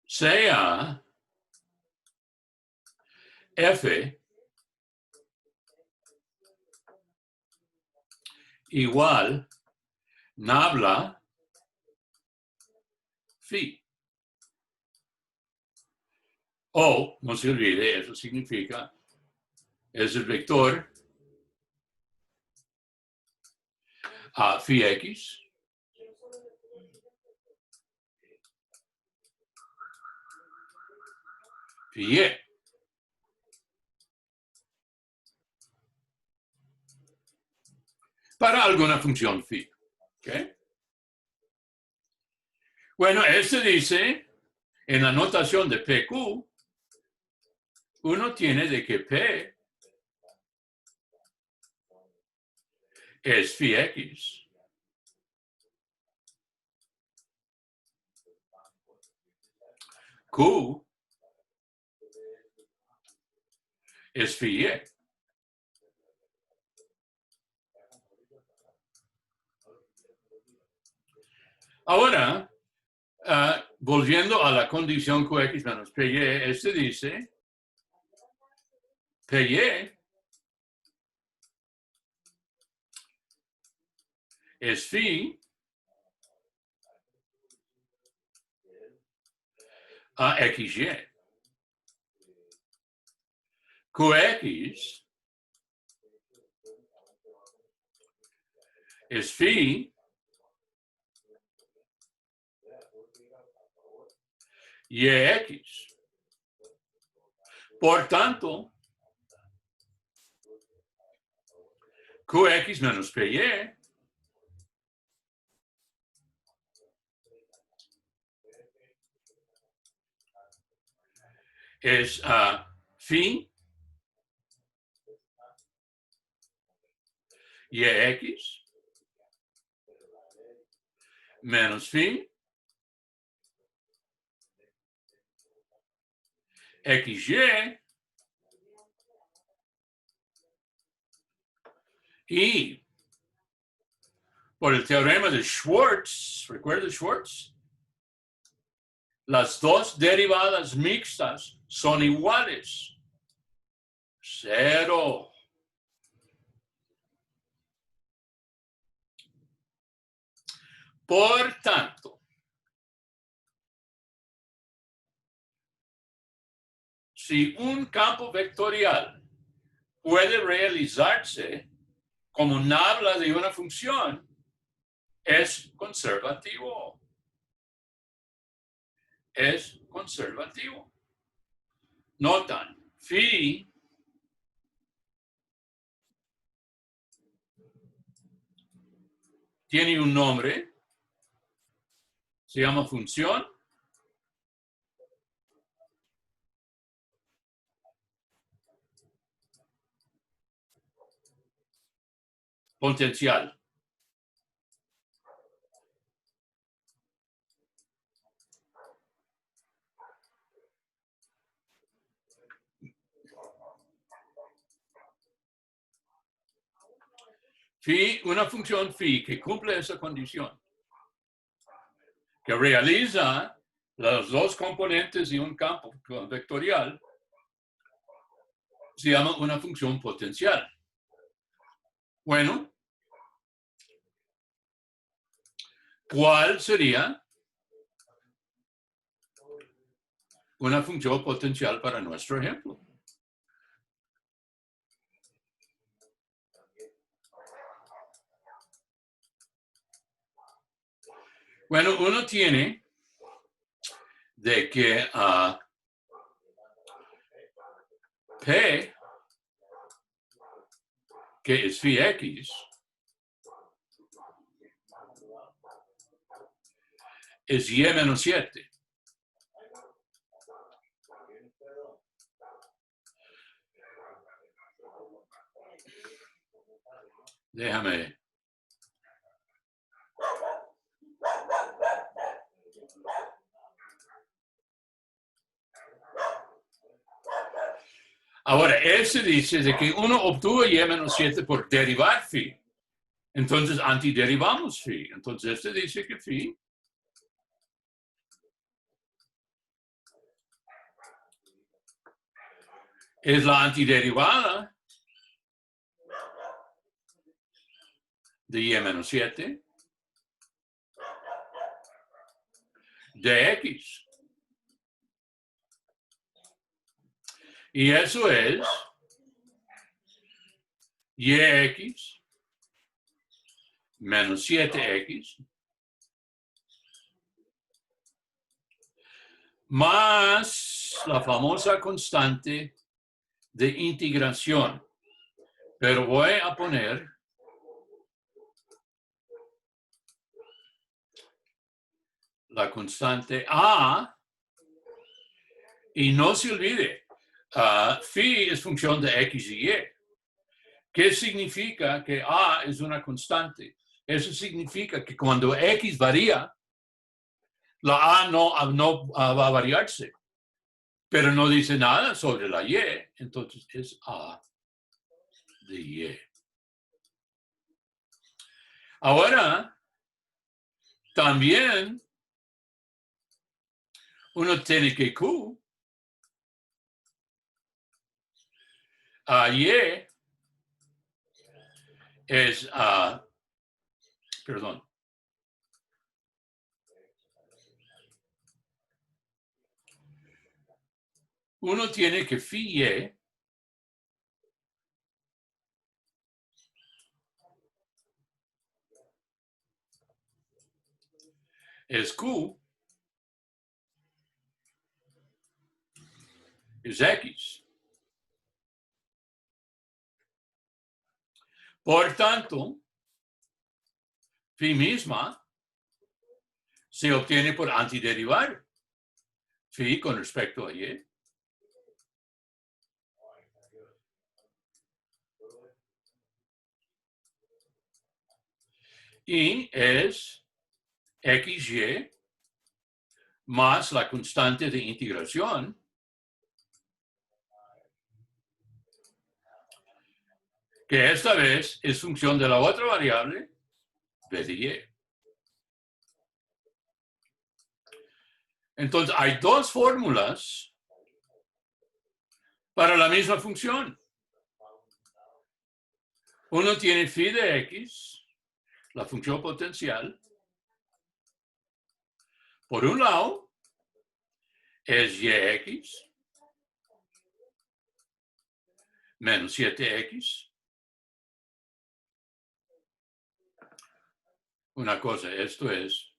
Sea F igual nabla phi. O, no se olvide, eso significa, es el vector phi x phi y. Para alguna función phi. ¿Okay? Bueno, este dice, en la notación de PQ, uno tiene de que P es phi X. Q es phi Y. Ahora, volviendo a la condición QX menos PY, este dice PY es phi a XY. QX es phi YX. Por tanto, QX menos PY es phi YX menos phi XY y por el teorema de Schwartz, ¿recuerda Schwartz? Las dos derivadas mixtas son iguales. Cero. Por tanto, si un campo vectorial puede realizarse como nabla de una función, es conservativo. Es conservativo. Notan, phi tiene un nombre, se llama función. Potencial. Phi, una función phi que cumple esa condición, que realiza los dos componentes de un campo vectorial, se llama una función potencial. Bueno, ¿cuál sería una función potencial para nuestro ejemplo? Bueno, uno tiene de que P, que es phi X, es Y menos 7. Déjame. Ahora, ese dice de que uno obtuvo Y menos 7 por derivar phi. Entonces, antiderivamos phi. Entonces, este dice que phi es la antiderivada de Y menos 7 de X. Y eso es YX menos 7X más la famosa constante de integración. Pero voy a poner la constante A, y no se olvide, phi es función de X y Y. ¿Qué significa que A es una constante? Eso significa que cuando X varía, la A no va a variarse, pero no dice nada sobre la Y, entonces es A de Y. Ahora, también uno tiene que Q a Y es, perdón, uno tiene que phi Y es Q es X. Por tanto, phi misma se obtiene por antiderivar phi con respecto a Y. Y es XY más la constante de integración, que esta vez es función de la otra variable, B de Y. Entonces, hay dos fórmulas para la misma función. Uno tiene phi de X, la función potencial. Por un lado, es YX menos 7X. Una cosa, esto es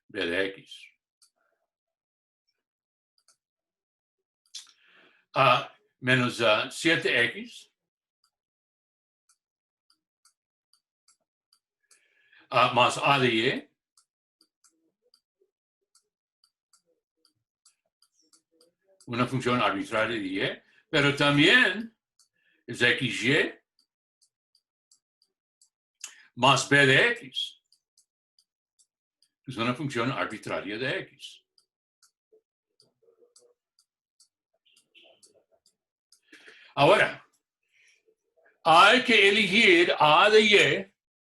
B de X. Menos 7X más A de Y. Una función arbitraria de Y, pero también es XY más B de X. Es una función arbitraria de X. Ahora, hay que elegir A de Y,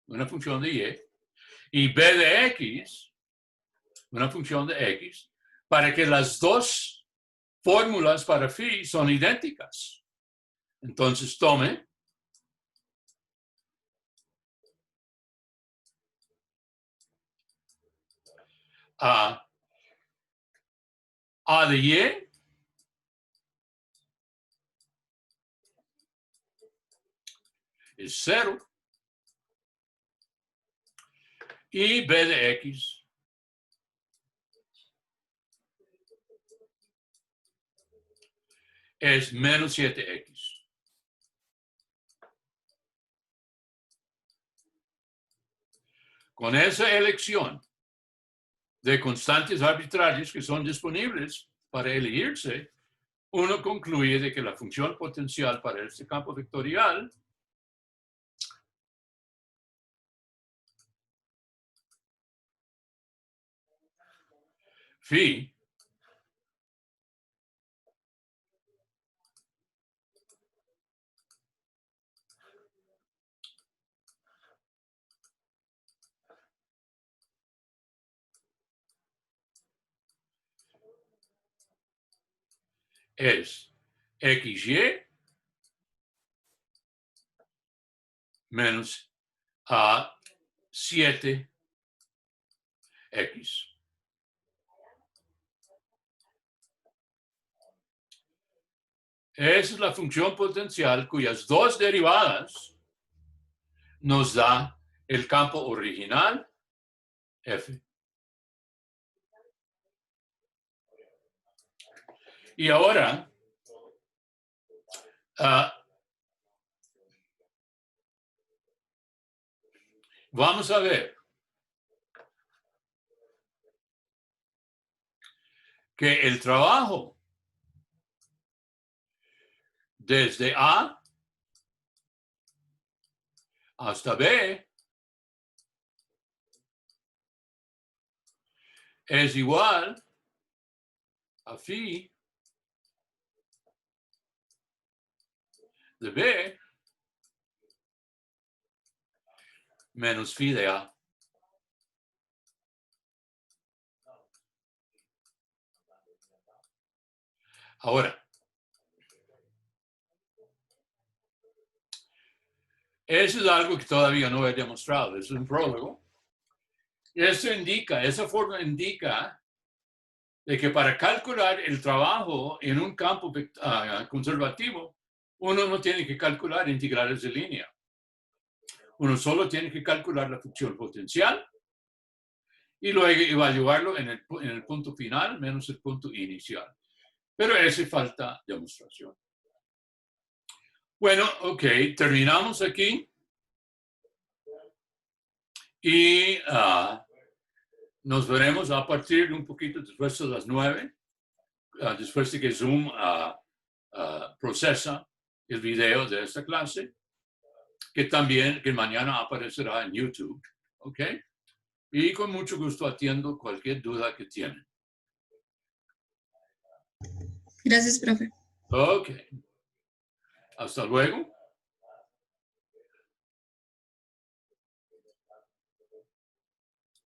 una función de Y, y B de X, una función de X, para que las dos fórmulas para phi son idénticas. Entonces tome A de Y es 0 y B de X es menos 7X. Con esa elección de constantes arbitrarias que son disponibles para elegirse, uno concluye de que la función potencial para este campo vectorial phi es XY menos 7X. Esa es la función potencial cuyas dos derivadas nos da el campo original F. Y ahora, vamos a ver que el trabajo desde A hasta B es igual a phi de B menos phi de A. Ahora, eso es algo que todavía no he demostrado, es un prólogo. Eso indica, esa forma indica de que para calcular el trabajo en un campo conservativo, uno no tiene que calcular integrales de línea. Uno solo tiene que calcular la función potencial y luego evaluarlo en el punto final menos el punto inicial. Pero hace falta demostración. Bueno, ok, terminamos aquí. Y nos veremos a partir de un poquito después de las 9, después de que Zoom procesa el video de esta clase, que mañana aparecerá en YouTube. ¿Ok? Y con mucho gusto atiendo cualquier duda que tienen. Gracias, profe. Ok. Hasta luego.